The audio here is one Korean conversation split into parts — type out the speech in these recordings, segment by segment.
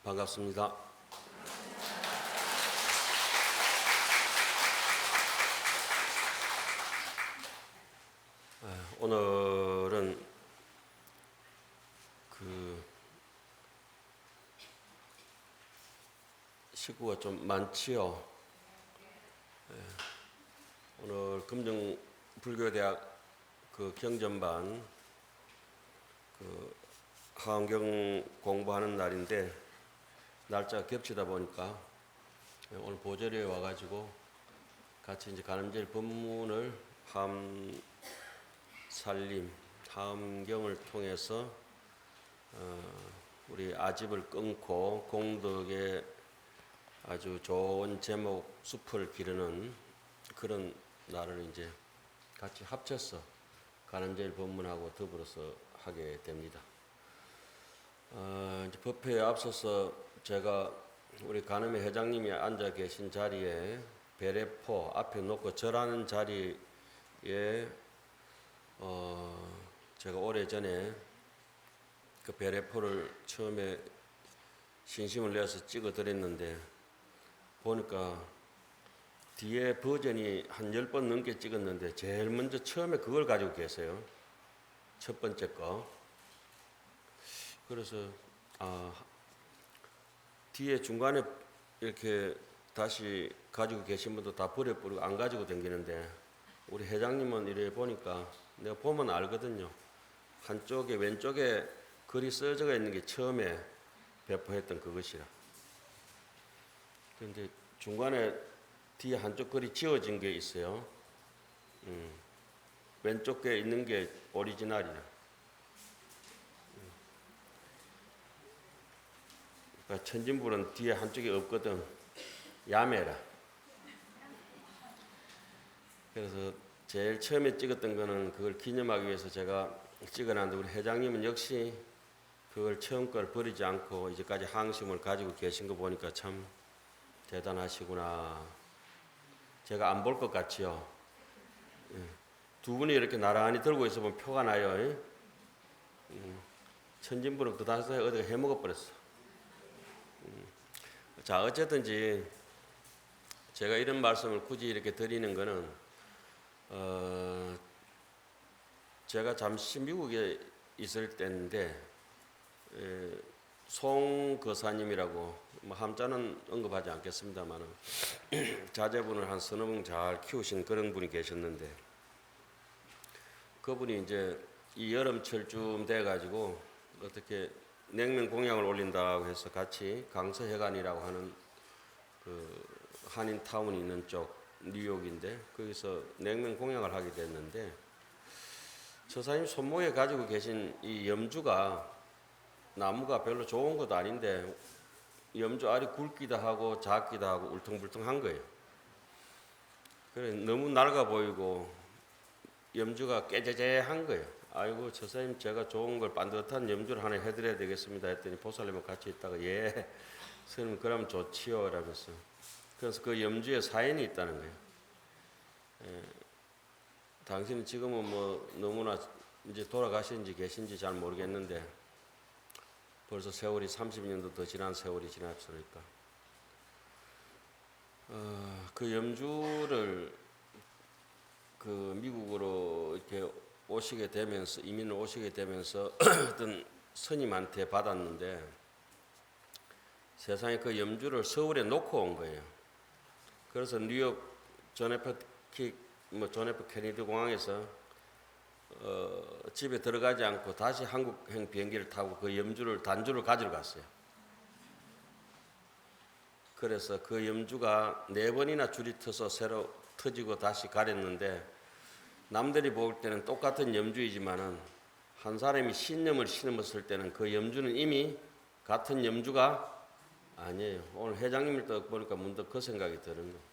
반갑습니다. 오늘은 식구가 좀 많지요. 오늘 금정불교대학 경전반 하원경 공부하는 날인데 날짜가 겹치다 보니까 오늘 보절에 와가지고 같이 이제 간음절 법문을 함살림 함경을 통해서 우리 아집을 끊고 공덕의 아주 좋은 제목 숲을 기르는 그런 날을 이제 같이 합쳐서 간음절 법문하고 더불어서 하게 됩니다. 이제 법회에 앞서서 제가 우리 간음회 회장님이 앉아 계신 자리에 베레포 앞에 놓고 절하는 자리에 제가 오래전에 그 베레포를 처음에 신심을 내서 찍어 드렸는데 보니까 뒤에 버전이 한 10번 넘게 찍었는데 제일 먼저 처음에 그걸 가지고 계세요. 첫 번째 거. 그래서 뒤에 중간에 이렇게 다시 가지고 계신 분도 다 버려버리고 안 가지고 다니는데 우리 회장님은 이래 보니까 내가 보면 알거든요. 한쪽에 왼쪽에 글이 써져 있는 게 처음에 배포했던 그것이라. 그런데 중간에 뒤에 한쪽 글이 지워진 게 있어요. 왼쪽에 있는 게 오리지널이라. 그러니까 천진불은 뒤에 한쪽이 없거든. 야매라. 그래서 제일 처음에 찍었던 거는 그걸 기념하기 위해서 제가 찍어놨는데 우리 회장님은 역시 그걸 처음 걸 버리지 않고 이제까지 항심을 가지고 계신 거 보니까 참 대단하시구나. 제가 안 볼 것 같지요. 두 분이 이렇게 나란히 들고 있으면 표가 나요. 천진불은 그 다음에 어디가 해먹어 버렸어. 자, 어쨌든지 제가 이런 말씀을 굳이 이렇게 드리는 거는 제가 잠시 미국에 있을 때인데 송 거사님이라고 뭐 함자는 언급하지 않겠습니다만은 자제분을 한 서너 분 잘 키우신 그런 분이 계셨는데 그분이 이제 이 여름철쯤 돼가지고 어떻게 냉면 공양을 올린다고 해서 같이 강서회관이라고 하는 그 한인타운이 있는 쪽 뉴욕인데 거기서 냉면 공양을 하게 됐는데 저사님 손목에 가지고 계신 이 염주가 나무가 별로 좋은 것도 아닌데 염주 알이 굵기도 하고 작기도 하고 울퉁불퉁한 거예요. 그래 너무 낡아 보이고 염주가 깨재재한 거예요. 아이고 저사님 제가 좋은 걸 반듯한 염주를 하나 해드려야 되겠습니다 했더니 보살님은 같이 있다가 예 스님 그러면 좋지요 라면서 그래서 그 염주에 사연이 있다는 거예요. 당신은 지금은 뭐 너무나 이제 돌아가신지 계신지 잘 모르겠는데 벌써 세월이 30년도 더 지난 세월이 지났으니까 그 염주를 그 미국으로 이렇게 오시게 되면서 이민을 오시게 되면서 어떤 스님한테 받았는데 세상에 그 염주를 서울에 놓고 온 거예요. 그래서 뉴욕 존 F 케네디 공항에서 집에 들어가지 않고 다시 한국행 비행기를 타고 그 염주를 단주를 가지러 갔어요. 그래서 그 염주가 4번이나 줄이 터서 새로 터지고 다시 가렸는데 남들이 볼 때는 똑같은 염주이지만은 한 사람이 신념을 신음었을 때는 그 염주는 이미 같은 염주가 아니에요. 오늘 회장님을 딱 보니까 문득 그 생각이 드는 거예요.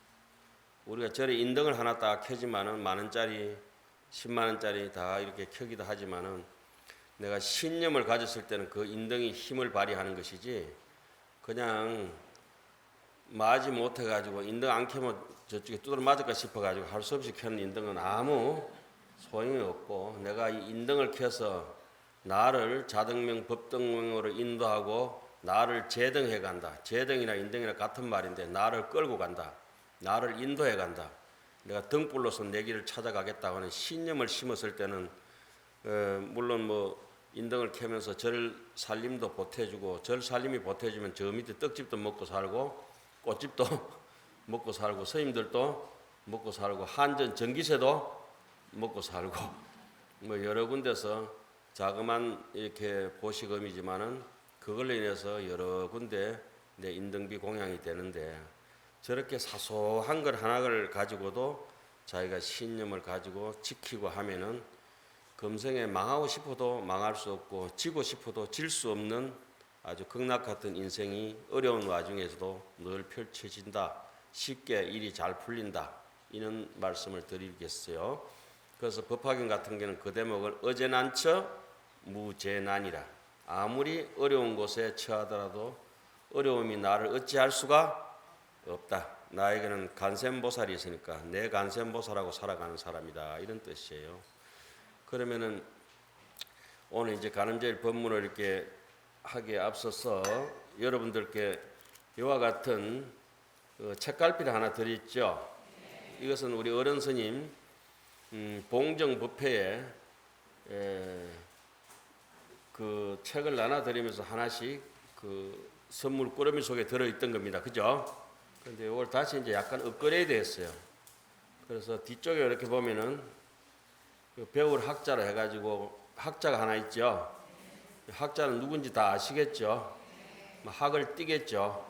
우리가 절에 인등을 하나 딱 켜지만은 만원짜리 10만원짜리 다 이렇게 켜기도 하지만은 내가 신념을 가졌을 때는 그 인등이 힘을 발휘하는 것이지 그냥 마지 못해가지고 인등 안 켜면 저쪽에 두드러 맞을까 싶어가지고 할 수 없이 켜는 인등은 아무 소용이 없고 내가 이 인등을 켜서 나를 자등명 법등명으로 인도하고 나를 제등해 간다. 제등이나 인등이나 같은 말인데 나를 끌고 간다. 나를 인도해 간다. 내가 등불로서 내 길을 찾아가겠다고 하는 신념을 심었을 때는 물론 뭐 인등을 캐면서 절 살림도 보태주고, 절 살림이 보태주면 저 밑에 떡집도 먹고 살고 꽃집도 먹고 살고 스님들도 먹고 살고 한전 전기세도 먹고 살고 뭐 여러 군데서 자그만 이렇게 보식음이지만은 그걸로 인해서 여러 군데 내 인등비 공양이 되는데, 저렇게 사소한 걸 하나를 가지고도 자기가 신념을 가지고 지키고 하면은 금생에 망하고 싶어도 망할 수 없고 지고 싶어도 질 수 없는 아주 극락 같은 인생이 어려운 와중에서도 늘 펼쳐진다. 쉽게 일이 잘 풀린다. 이런 말씀을 드리겠어요. 그래서 법화경 같은 경우는 그 대목을 어제난처 무재난이라. 아무리 어려운 곳에 처하더라도 어려움이 나를 어찌할 수가 없다. 나에게는 간센보살이 있으니까 내 간센보살하고 살아가는 사람이다. 이런 뜻이에요. 그러면은 오늘 이제 간음제일 법문을 이렇게 하기에 앞서서 여러분들께 이와 같은 책갈피를 하나 드렸죠. 이것은 우리 어른 스님 봉정법회에 그 책을 나눠드리면서 하나씩 그 선물 꾸러미 속에 들어있던 겁니다. 그죠? 그런데 이걸 다시 이제 약간 업그레이드 했어요. 그래서 뒤쪽에 이렇게 보면은 배울 학자로 해가지고 학자가 하나 있죠. 학자는 누군지 다 아시겠죠. 학을 띠겠죠.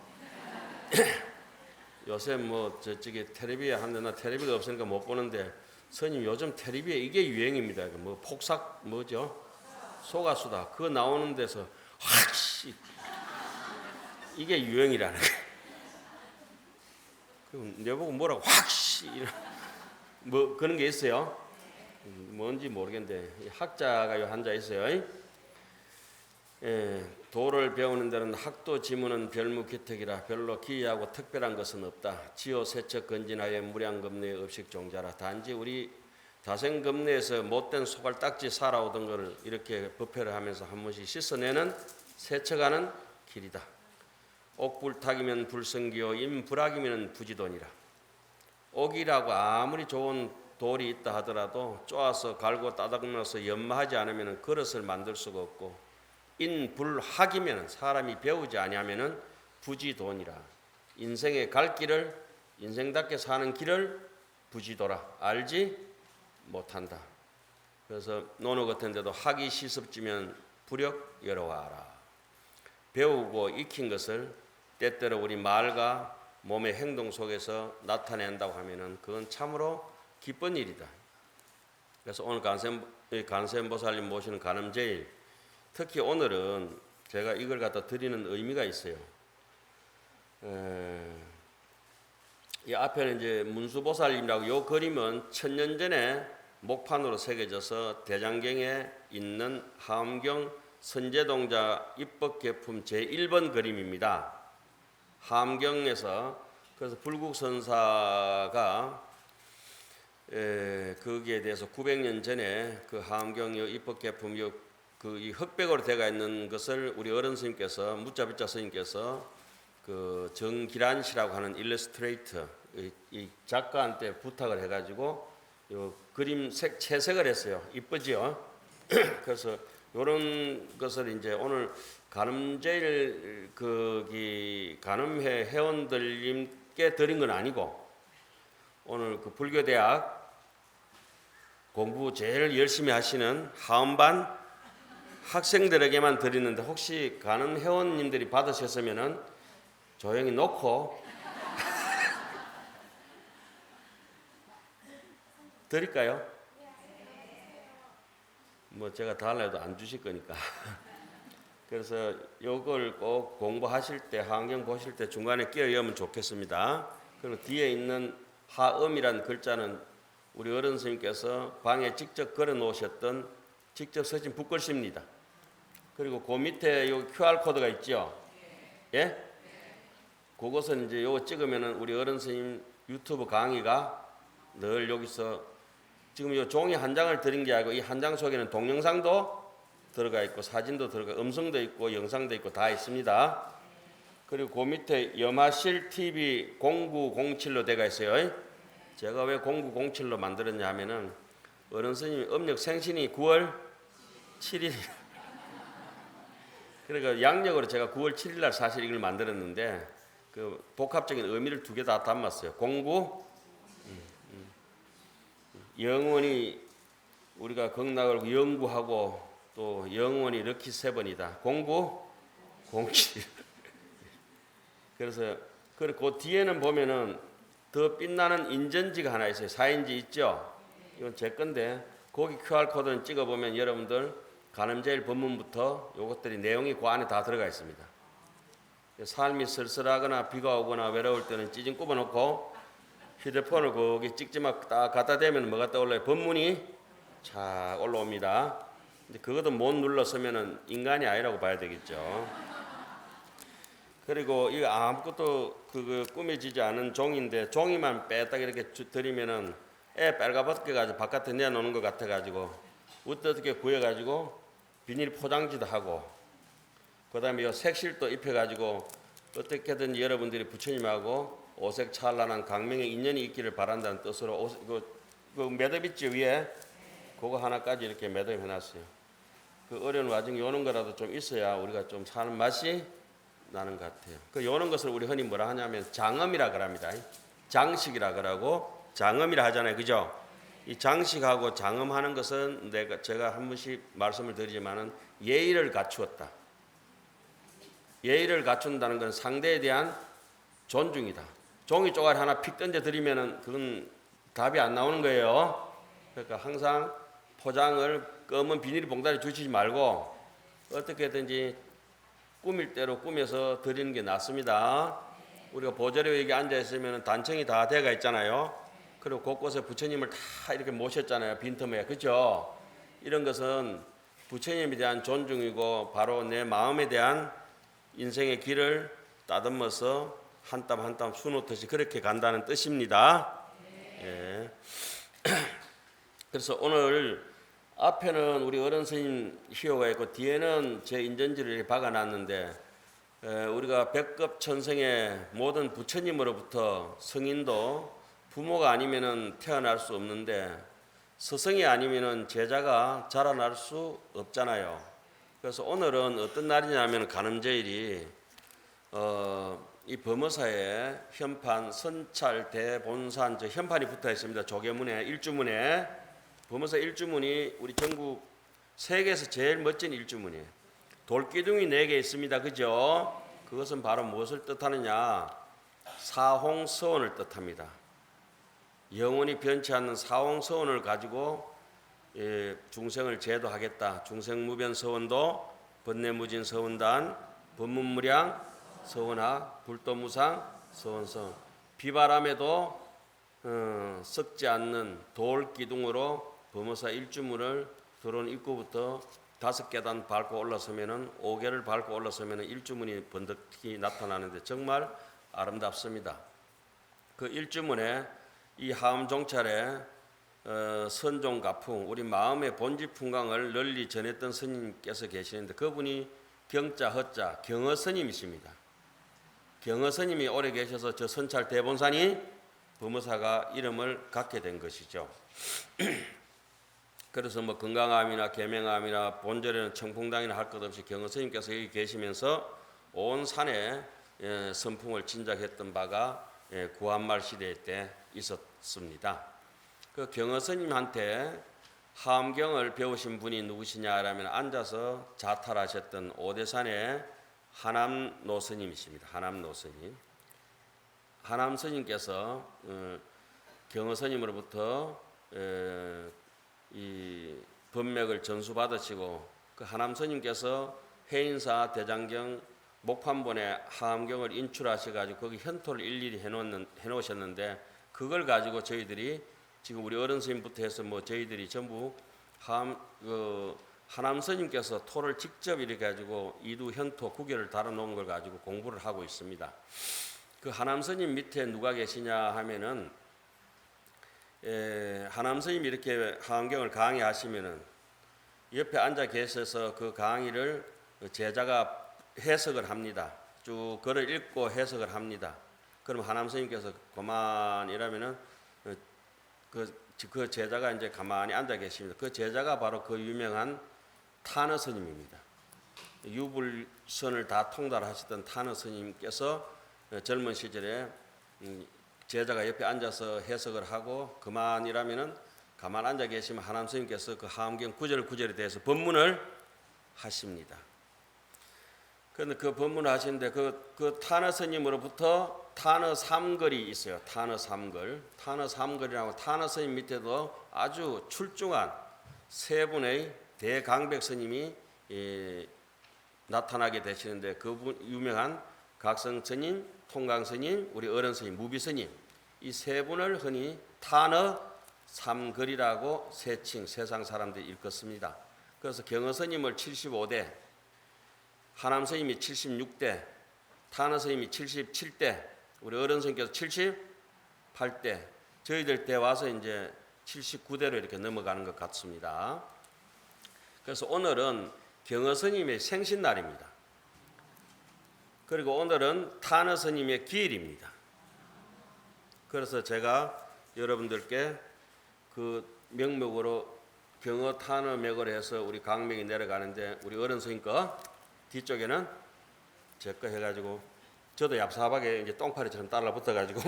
요새 뭐 저쪽에 텔레비에 하는데 나 텔레비가 없으니까 못 보는데 스님 요즘 텔레비에 이게 유행입니다. 뭐 폭삭 뭐죠? 소가수다. 그거 나오는 데서 확씨 이게 유행이라는 거예요. 그럼 내보고 뭐라고 확씨 뭐 그런 게 있어요. 뭔지 모르겠는데 학자가 요 한자 있어요. 도를 배우는 데는 학도 지문은 별무기특이라 별로 기이하고 특별한 것은 없다. 지호 세척 건진하여 무량겁내의 업식종자라. 단지 우리 다생겁내에서 못된 소갈딱지 살아오던 것을 이렇게 법회를 하면서 한 번씩 씻어내는 세척하는 길이다. 옥불탁이면 불성기요 임불악이면 부지돈이라. 옥이라고 아무리 좋은 돌이 있다 하더라도 쪼아서 갈고 따닥나서 연마하지 않으면 그릇을 만들 수가 없고, 인불학이면 사람이 배우지 아니하면 부지돈이라. 인생의 갈 길을 인생답게 사는 길을 부지도라 알지 못한다. 그래서 논어 같은 데도 학이 시습지면 부력 여러와라. 배우고 익힌 것을 때때로 우리 말과 몸의 행동 속에서 나타낸다고 하면은 그건 참으로 기쁜 일이다. 그래서 오늘 간센보살님 모시는 간음제일, 특히 오늘은 제가 이걸 갖다 드리는 의미가 있어요. 이 앞에는 이제 문수보살님이라고, 이 그림은 1000년 전에 목판으로 새겨져서 대장경에 있는 하엄경 선제동자 입법개품 제1번 그림입니다. 하엄경에서 그래서 불국선사가 거기에 대해서 900년 전에 그 하엄경 입법개품 이 흑백으로 되어 있는 것을 우리 어른 스님께서 무자비자 스님께서 그 정기란 씨라고 하는 일러스트레이터 이 작가한테 부탁을 해가지고 요 그림 채색을 했어요. 이쁘지요? 그래서 이런 것을 이제 오늘 간음제일 거기 간음회 회원들님께 드린 건 아니고, 오늘 그 불교대학 공부 제일 열심히 하시는 하엄반 학생들에게만 드리는데, 혹시 간음 회원님들이 받으셨으면은 조용히 놓고 드릴까요? 뭐 제가 달라 해도 안 주실 거니까. 그래서 요걸 꼭 공부하실 때, 하엄경 보실 때 중간에 끼어이으면 좋겠습니다. 그리고 뒤에 있는 하엄이란 글자는 우리 어른 스님께서 방에 직접 걸어 놓으셨던 직접 쓰신 붓글씨입니다. 그리고 그 밑에 요 QR코드가 있죠? 예? 그것은 이제 요거 찍으면은 우리 어른 스님 유튜브 강의가 늘 여기서 지금 요 종이 한 장을 드린 게 아니고 이 한 장 속에는 동영상도 들어가 있고 사진도 들어가 음성도 있고 영상도 있고 다 있습니다. 그리고 그 밑에 염화실 TV 0907로 되어 있어요. 제가 왜 0907로 만들었냐 하면은 어른 스님 음력 생신이 9월 7일 그러니까 양력으로 제가 9월 7일 날 사실 이걸 만들었는데 그 복합적인 의미를 두 개 다 담았어요. 09 영원히 우리가 극락을 연구하고 또 영원히 럭키 세번이다. 09 07 그래서 그 뒤에는 보면은 더 빛나는 인전지가 하나 있어요. 4인지 있죠? 이건 제 건데 거기 QR코드를 찍어보면 여러분들 간음제일 법문부터 이것들이 내용이 그 안에 다 들어가 있습니다. 삶이 쓸쓸하거나 비가 오거나 외로울 때는 찌진 꼽아놓고 휴대폰을 거기 찍지만 딱 갖다 대면 뭐가 떠올라요? 법문이 자 올라옵니다. 근데 그것도 못 눌렀으면 인간이 아니라고 봐야 되겠죠. 그리고 이거 아무것도 꾸며지지 않은 종인데 종이만 빼딱 이렇게 드리면은 애 빨가벗게 가지고 바깥에 내놓는 것 같아가지고 어떻게 구해가지고 비닐 포장지도 하고 그다음에 요 색실도 입혀가지고 어떻게든 여러분들이 부처님하고 오색 찬란한 강명의 인연이 있기를 바란다는 뜻으로 그 매듭 있지 위에 그거 하나까지 이렇게 매듭해놨어요. 그 어려운 와중에 요는 거라도 좀 있어야 우리가 좀 사는 맛이 나는 것 같아요. 그 요는 것을 우리 흔히 뭐라 하냐면 장엄이라 그럽니다. 장식이라 그러고 장엄이라 하잖아요. 그죠? 이 장식하고 장엄하는 것은 제가 한 번씩 말씀을 드리지만은 예의를 갖추었다. 예의를 갖춘다는 건 상대에 대한 존중이다. 종이 쪼가리 하나 픽 던져 드리면은 그건 답이 안 나오는 거예요. 그러니까 항상 포장을 검은 비닐 봉다리 주시지 말고 어떻게든지 꾸밀 대로 꾸며서 드리는 게 낫습니다. 우리가 보자료 여기 앉아 있으면 단청이 다 되어가 있잖아요. 그리고 곳곳에 부처님을 다 이렇게 모셨잖아요. 빈틈에. 그죠? 이런 것은 부처님에 대한 존중이고 바로 내 마음에 대한 인생의 길을 따듬어서 한 땀 한 땀 수놓듯이 그렇게 간다는 뜻입니다. 예. 그래서 오늘 앞에는 우리 어른 스님 희호가 있고 뒤에는 제 인전지를 박아놨는데 우리가 백급 천성의 모든 부처님으로부터 성인도 부모가 아니면은 태어날 수 없는데 스승이 아니면은 제자가 자라날 수 없잖아요. 그래서 오늘은 어떤 날이냐면 간음제일이 이 범어사에 현판 선찰 대본산 저 현판이 붙어 있습니다. 조계문에 일주문에 범어사 일주문이 우리 전국 세계에서 제일 멋진 일주문이에요. 돌기둥이 4개 있습니다. 그죠? 그것은 바로 무엇을 뜻하느냐? 사홍서원을 뜻합니다. 영원히 변치 않는 사홍서원을 가지고 중생을 제도하겠다. 중생무변서원도 번뇌무진서원단 법문무량 서원하 불도무상 서원서 비바람에도 썩지 않는 돌기둥으로 범어사 일주문을 들어온 입구부터 5계단 밟고 올라서면은 5개를 밟고 올라서면은 일주문이 번득히 나타나는데 정말 아름답습니다. 그 일주문에 이 하음종찰에 선종가풍 우리 마음의 본질 풍광을 널리 전했던 스님께서 계시는데 그분이 경자 허자 경허 스님이십니다. 경허 스님이 오래 계셔서 저 선찰 대본산이 범어사가 이름을 갖게 된 것이죠. 그래서 뭐 건강암이나 계명암이나 본절에는 청풍당이나 할 것 없이 경허 스님께서 여기 계시면서 온 산에 선풍을 진작했던 바가 구한말 시대 때 있었습니다. 그 경허 스님한테 하암경을 배우신 분이 누구시냐라면 앉아서 자탈하셨던 오대산의 하남노 스님이십니다. 하남노 스님. 하남 스님께서 경허 스님으로부터 이 법맥을 전수받으시고 그 하남 스님께서 해인사 대장경 목판본에 하암경을 인출하셔가지고 거기 현토를 일일이 해놓으셨는데 그걸 가지고 저희들이 지금 우리 어른 스님부터 해서 뭐 저희들이 전부 하남 스님께서 토를 직접 이렇게 가지고 이두 현토 구결을 달아놓은 걸 가지고 공부를 하고 있습니다. 그 하남 스님 밑에 누가 계시냐 하면은 하남 스님이 이렇게 하암경을 강의하시면은 옆에 앉아 계셔서 그 강의를 제자가 해석을 합니다. 쭉 글을 읽고 해석을 합니다. 그럼 하남 스님께서 그만 이러면은 그 제자가 이제 가만히 앉아 계십니다. 그 제자가 바로 그 유명한 타너 스님입니다. 유불선을 다 통달하시던 타너 스님께서 젊은 시절에 제자가 옆에 앉아서 해석을 하고 그만 이라면은 가만 앉아 계시면 하남 스님께서 그 하엄경 구절에 대해서 법문을 하십니다. 그런데 그 법문을 하시는데 그 타너 스님으로부터 타너 삼걸이 있어요. 타너 삼걸. 타너 삼걸이라고 타너 스님 밑에도 아주 출중한 세 분의 대강백 스님이 나타나게 되시는데 그분 유명한 각성 스님, 통강 스님, 우리 어른 스님, 무비 스님 이 세 분을 흔히 타너 삼걸이라고 세칭 세상 사람들이 일컫습니다. 그래서 경어 스님을 75대, 하남 스님이 76대, 타너 스님이 77대, 우리 어른 스님께서 78대, 저희들 때 와서 이제 79대로 이렇게 넘어가는 것 같습니다. 그래서 오늘은 경어 스님의 생신날입니다. 그리고 오늘은 타너 스님의 기일입니다. 그래서 제가 여러분들께 그 명목으로 경어 타너 맥을 해서 우리 강명이 내려가는데 우리 어른 스님 거 뒤쪽에는 제 거 해가지고 저도 얍삽하게 이제 똥파리처럼 달라붙어가지고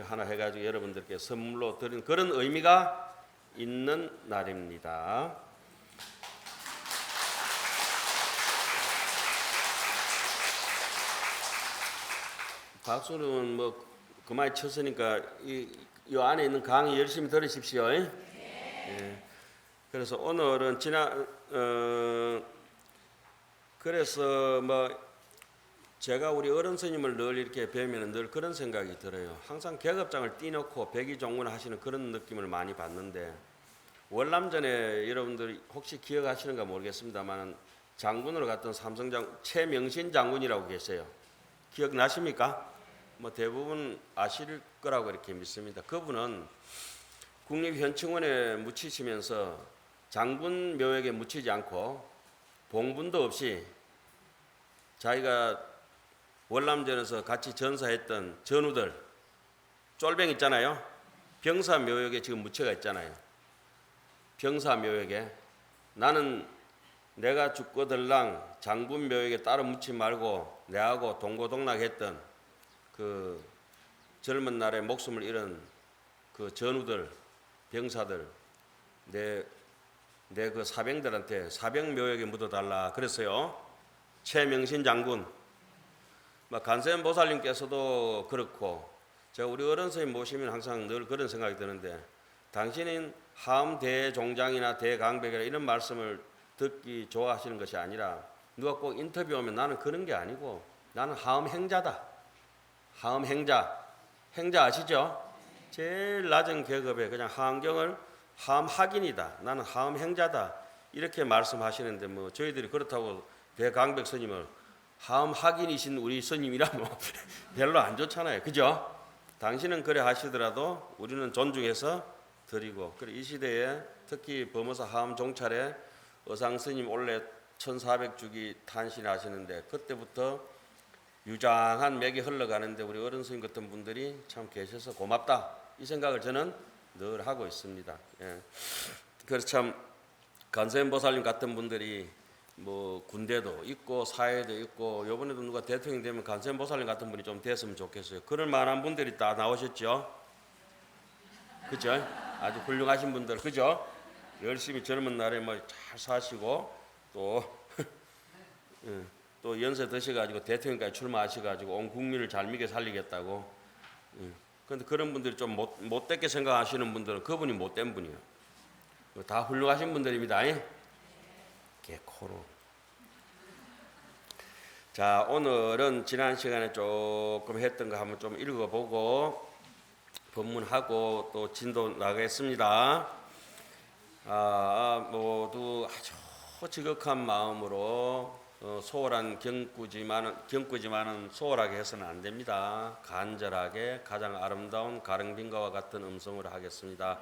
하나 해가지고 여러분들께 선물로 드린 그런 의미가 있는 날입니다. 박수는 뭐 그만 쳤으니까 이 안에 있는 강의 열심히 들으십시오. 예. 그래서 오늘은 그래서 뭐 제가 우리 어른 스님을 늘 이렇게 뵈면 늘 그런 생각이 들어요. 항상 계급장을 띄놓고 백의종군을 하시는 그런 느낌을 많이 받는데 월남전에 여러분들이 혹시 기억하시는가 모르겠습니다만 장군으로 갔던 삼성장 최명신 장군이라고 계세요. 기억나십니까? 뭐 대부분 아실 거라고 이렇게 믿습니다. 그분은 국립현충원에 묻히시면서 장군 묘역에 묻히지 않고 봉분도 없이 자기가 월남전에서 같이 전사했던 전우들 쫄병 있잖아요. 병사 묘역에 지금 묻혀가 있잖아요. 병사 묘역에 나는 내가 죽거들랑 장군 묘역에 따로 묻지 말고 내하고 동고동락했던 그 젊은 날에 목숨을 잃은 그 전우들 병사들 내 그 사병들한테 사병 묘역에 묻어달라 그랬어요. 최명신 장군 간세음 보살님께서도 그렇고 제가 우리 어른 선생님 모시면 항상 늘 그런 생각이 드는데 당신은 하엄 대종장이나 대강백이나 이런 말씀을 듣기 좋아하시는 것이 아니라 누가 꼭 인터뷰 오면 나는 그런 게 아니고 나는 하엄 행자다. 하엄 행자 아시죠? 제일 낮은 계급에 그냥 하엄경을 하엄 학인이다. 나는 하엄 행자다. 이렇게 말씀하시는데 뭐 저희들이 그렇다고 대강백 스님을 하엄 학인이신 우리 스님이라 뭐 별로 안 좋잖아요. 그죠? 당신은 그래 하시더라도 우리는 존중해서 드리고 그래 이 시대에 특히 범어사 하엄 종찰에 어상 스님 원래 1400주기 탄신하시는데 그때부터 유장한 맥이 흘러가는데 우리 어른 스님 같은 분들이 참 계셔서 고맙다 이 생각을 저는 늘 하고 있습니다. 예. 그래서 참 관세음 보살님 같은 분들이 뭐 군대도 있고 사회도 있고 이번에도 누가 대통령 되면 관세음 보살님 같은 분이 좀 됐으면 좋겠어요. 그럴 만한 분들이 다 나오셨죠. 그죠? 아주 훌륭하신 분들 그죠? 열심히 젊은 날에 뭐 잘 사시고 또 또 연세 드셔가지고 대통령까지 출마하셔가지고 온 국민을 잘 믿게 살리겠다고. 그런데 그런 분들이 좀 못되게 생각하시는 분들은 그분이 못된 분이에요. 다 훌륭하신 분들입니다. 개코로. 자, 오늘은 지난 시간에 조금 했던 거 한번 좀 읽어보고 법문하고 또 진도 나가겠습니다. 모두 아주 지극한 마음으로 소홀한 경구지만은 소홀하게 해서는 안 됩니다. 간절하게 가장 아름다운 가릉빈가와 같은 음성으로 하겠습니다.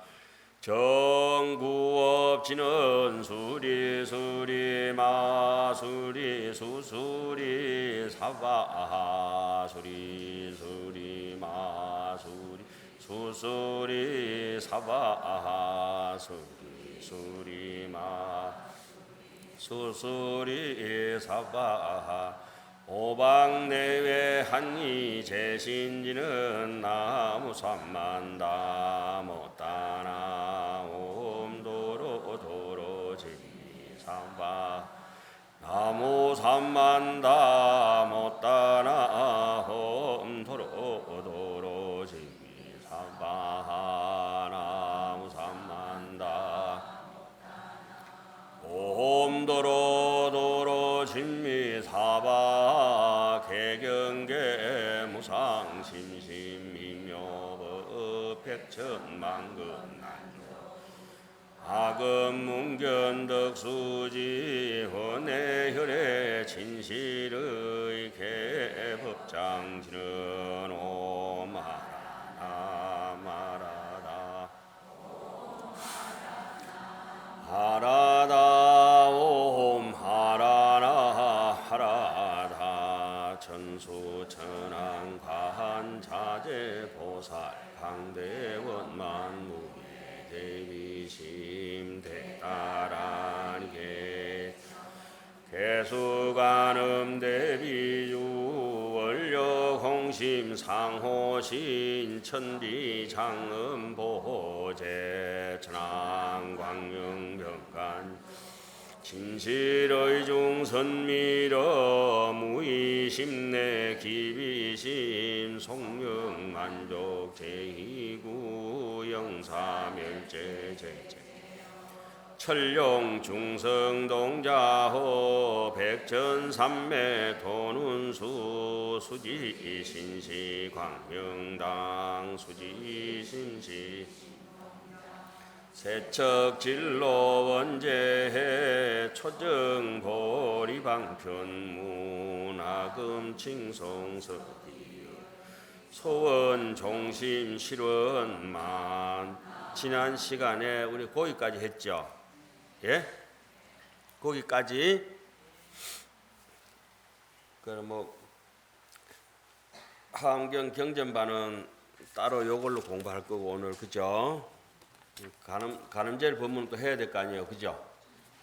정구업지는 수리 마수리 수수리 사바수리 수리 마수리 수수리 사바수리 수리 마 수수리 사바 오방내외 한이 제신지는 나무 삼만다 못다나 옴도로 도로 진미 삼바 나무 삼만다 못다나 옴도로 도로 진미 삼바 나무 삼만다 옴도로 도로 진미 사바 개경계 무상심심 미묘법 백천만금 아금문견덕수지 헌해혈의 진실의 개법장지는 오마라나 마라다 하라다 옴 하라나 하라다 천수천왕 과한자재 보살 강대원 만무비 대비심 대따란계 개수관음 대비유 원력홍심 상호신 천비장음 보호제 천왕광영병간 진실의 중선미러 무의심내 기비심 송명만족 제희구 영사멸제제제 철룡 중성동자호 백전삼매 도눈수 수지신시 광명당 수지신시 세척진로 원제해 초정보리방편 문화금 칭송서기 소원 종심 실원만 지난 시간에 우리 거기까지 했죠. 예? 거기까지. 그럼 뭐 하암경 경전반은 따로 요걸로 공부할 거고 오늘 그죠? 간음제일 법문은 또 해야 될 거 아니에요, 그죠?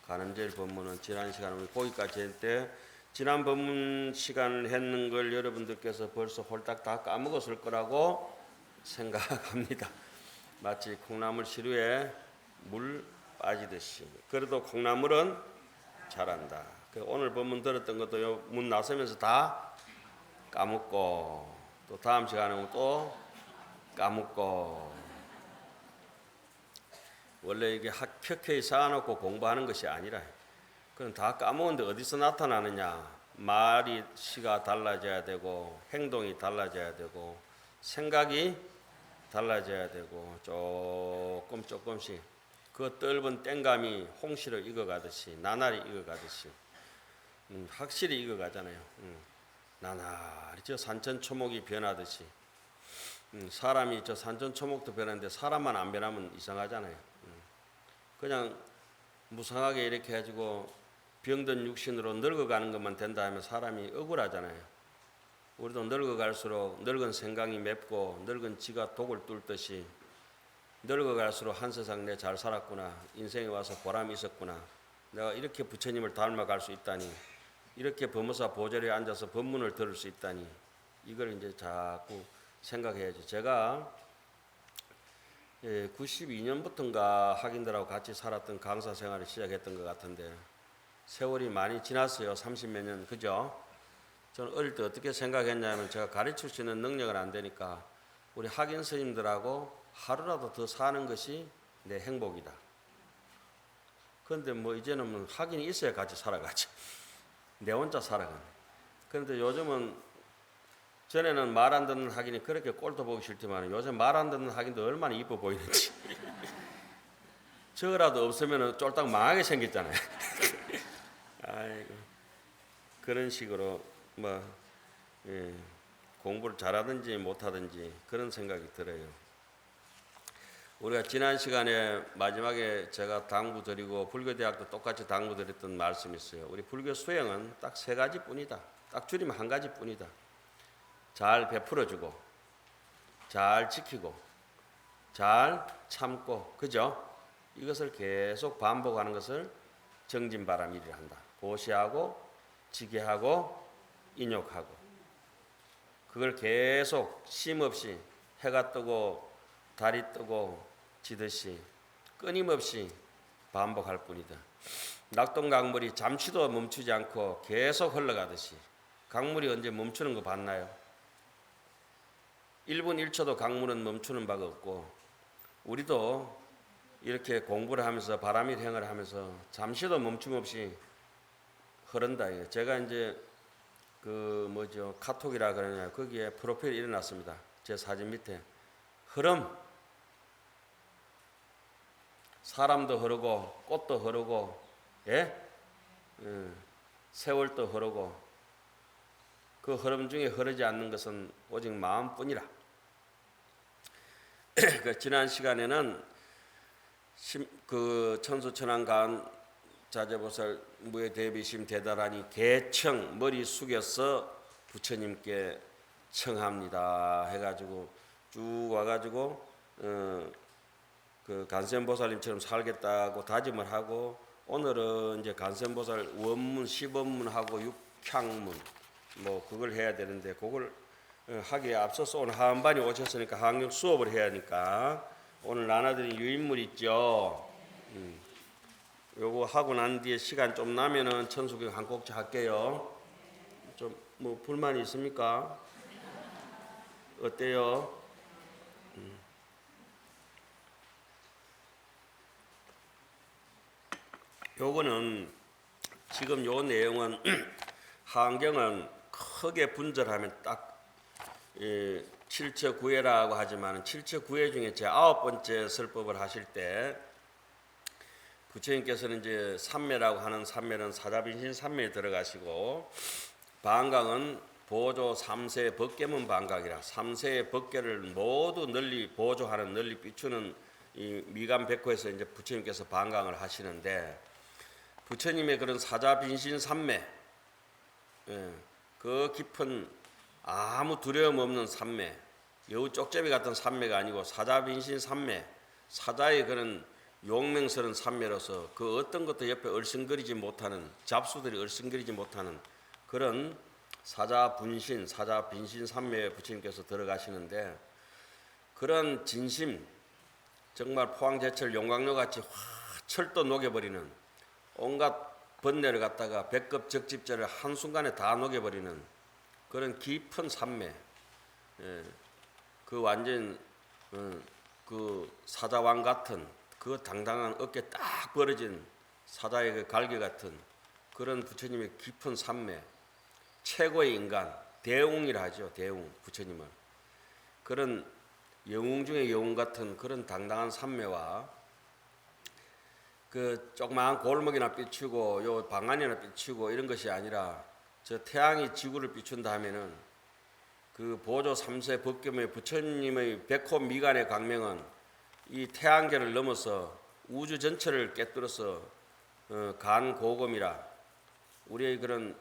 간음제일 법문은 지난 시간에 우리 거기까지 했는데 지난 법문 시간을 했는 걸 여러분들께서 벌써 홀딱 다 까먹었을 거라고 생각합니다. 마치 콩나물 시루에 물 빠지듯이. 그래도 콩나물은 자란다. 오늘 법문 들었던 것도 문 나서면서 다 까먹고 또 다음 시간에 또 까먹고. 원래 이게 합격해 쌓아놓고 공부하는 것이 아니라 그건 다 까먹었는데 어디서 나타나느냐. 말이 시가 달라져야 되고 행동이 달라져야 되고 생각이 달라져야 되고 조금씩 그 떫은 땡감이 홍시를 익어가듯이 나날이 익어가듯이 확실히 익어가잖아요. 나날이 저 산천초목이 변하듯이 사람이 저 산천초목도 변하는데 사람만 안 변하면 이상하잖아요. 그냥 무상하게 이렇게 해가지고 병든 육신으로 늙어가는 것만 된다 하면 사람이 억울하잖아요. 우리도 늙어갈수록 늙은 생각이 맵고 늙은 지가 독을 뚫듯이 늙어갈수록 한 세상 내 잘 살았구나. 인생에 와서 보람이 있었구나. 내가 이렇게 부처님을 닮아갈 수 있다니. 이렇게 법무사 보좌리에 앉아서 법문을 들을 수 있다니. 이걸 이제 자꾸 생각해야죠. 제가 92년부터인가 학인들하고 같이 살았던 강사 생활을 시작했던 것 같은데 세월이 많이 지났어요. 30몇 년. 그죠? 저는 어릴 때 어떻게 생각했냐면 제가 가르칠 수 있는 능력은 안 되니까 우리 학인 스님들하고 하루라도 더 사는 것이 내 행복이다. 그런데 뭐 이제는 뭐 학인이 있어야 같이 살아가죠. 내 혼자 살아가네. 그런데 요즘은 전에는 말 안 듣는 학인이 그렇게 꼴도 보기 싫지만 요즘 말 안 듣는 학인도 얼마나 이뻐 보이는지. 저거라도 없으면 쫄딱 망하게 생겼잖아요. 아이고. 그런 식으로 뭐 공부를 잘하든지 못하든지 그런 생각이 들어요. 우리가 지난 시간에 마지막에 제가 당부드리고 불교대학도 똑같이 당부드렸던 말씀이 있어요. 우리 불교 수행은 딱 세 가지뿐이다. 딱 줄이면 한 가지뿐이다. 잘 베풀어주고, 잘 지키고, 잘 참고, 그죠? 이것을 계속 반복하는 것을 정진바람일이라 한다. 고시하고, 지게하고, 인욕하고. 그걸 계속 쉼없이 해가 뜨고 달이 뜨고 지듯이 끊임없이 반복할 뿐이다. 낙동강물이 잠시도 멈추지 않고 계속 흘러가듯이 강물이 언제 멈추는 거 봤나요? 1분 1초도 강물은 멈추는 바가 없고 우리도 이렇게 공부를 하면서 바람일행을 하면서 잠시도 멈춤 없이 흐른다. 제가 이제 카톡이라 그러냐 거기에 프로필이 일어났습니다. 제 사진 밑에 흐름, 사람도 흐르고 꽃도 흐르고 세월도 흐르고 그 흐름 중에 흐르지 않는 것은 오직 마음뿐이라. 지난 시간에는 천수천왕가은 자재보살 무예대비심 대다라니 개청 머리 숙여서 부처님께 청합니다 해가지고 쭉 와가지고 그 간센보살님처럼 살겠다고 다짐을 하고 오늘은 이제 간센보살 원문 시법문하고 육향문 뭐 그걸 해야 되는데 그걸 하기에 앞서서 오늘 하한반이 오셨으니까 한경 수업을 해야 하니까 오늘 나눠드린 유인물 있죠. 요거 하고 난 뒤에 시간 좀 나면은 천수경 한 꼭지 할게요. 좀 뭐 불만이 있습니까? 어때요? 요거는 지금 요 내용은 한경은 크게 분절하면 딱 7처 9회라고 하지만 7처 9회 중에 제 9번째 설법을 하실 때 부처님께서는 이제 삼매라고 하는 삼매는 사자빈신 삼매에 들어가시고 반강은 보조 3세 법계문 반강이라 3세의 법계를 모두 널리 보조하는 널리 비추는 이 미감 백호에서 이제 부처님께서 반강을 하시는데 부처님의 그런 사자빈신 삼매 그 깊은 아무 두려움 없는 삼매 여우 쪽제비 같은 삼매가 아니고 사자빈신 삼매 사자의 그런 용맹스러운 삼매로서 그 어떤 것도 옆에 얼씬거리지 못하는 잡수들이 얼씬거리지 못하는 그런 사자분신 사자빈신 삼매에 부처님께서 들어가시는데 그런 진심 정말 포항제철 용광로 같이 확 철도 녹여버리는 온갖 번뇌를 갖다가 백급 적집제를 한순간에 다 녹여버리는 그런 깊은 삼매 그 완전 그 사자왕 같은 그 당당한 어깨 딱 벌어진 사자의 그 갈기 같은 그런 부처님의 깊은 삼매 최고의 인간 대웅이라 하죠. 대웅 부처님은 그런 영웅 중에 영웅 같은 그런 당당한 삼매와 그 조그마한 골목이나 비추고 요 방안이나 비추고 이런 것이 아니라 저 태양이 지구를 비춘다 하면은 그 보조 3세 법계문의 부처님의 백호 미간의 광명은 이 태양계를 넘어서 우주 전체를 깨뜨려서 간고금이라 우리의 그런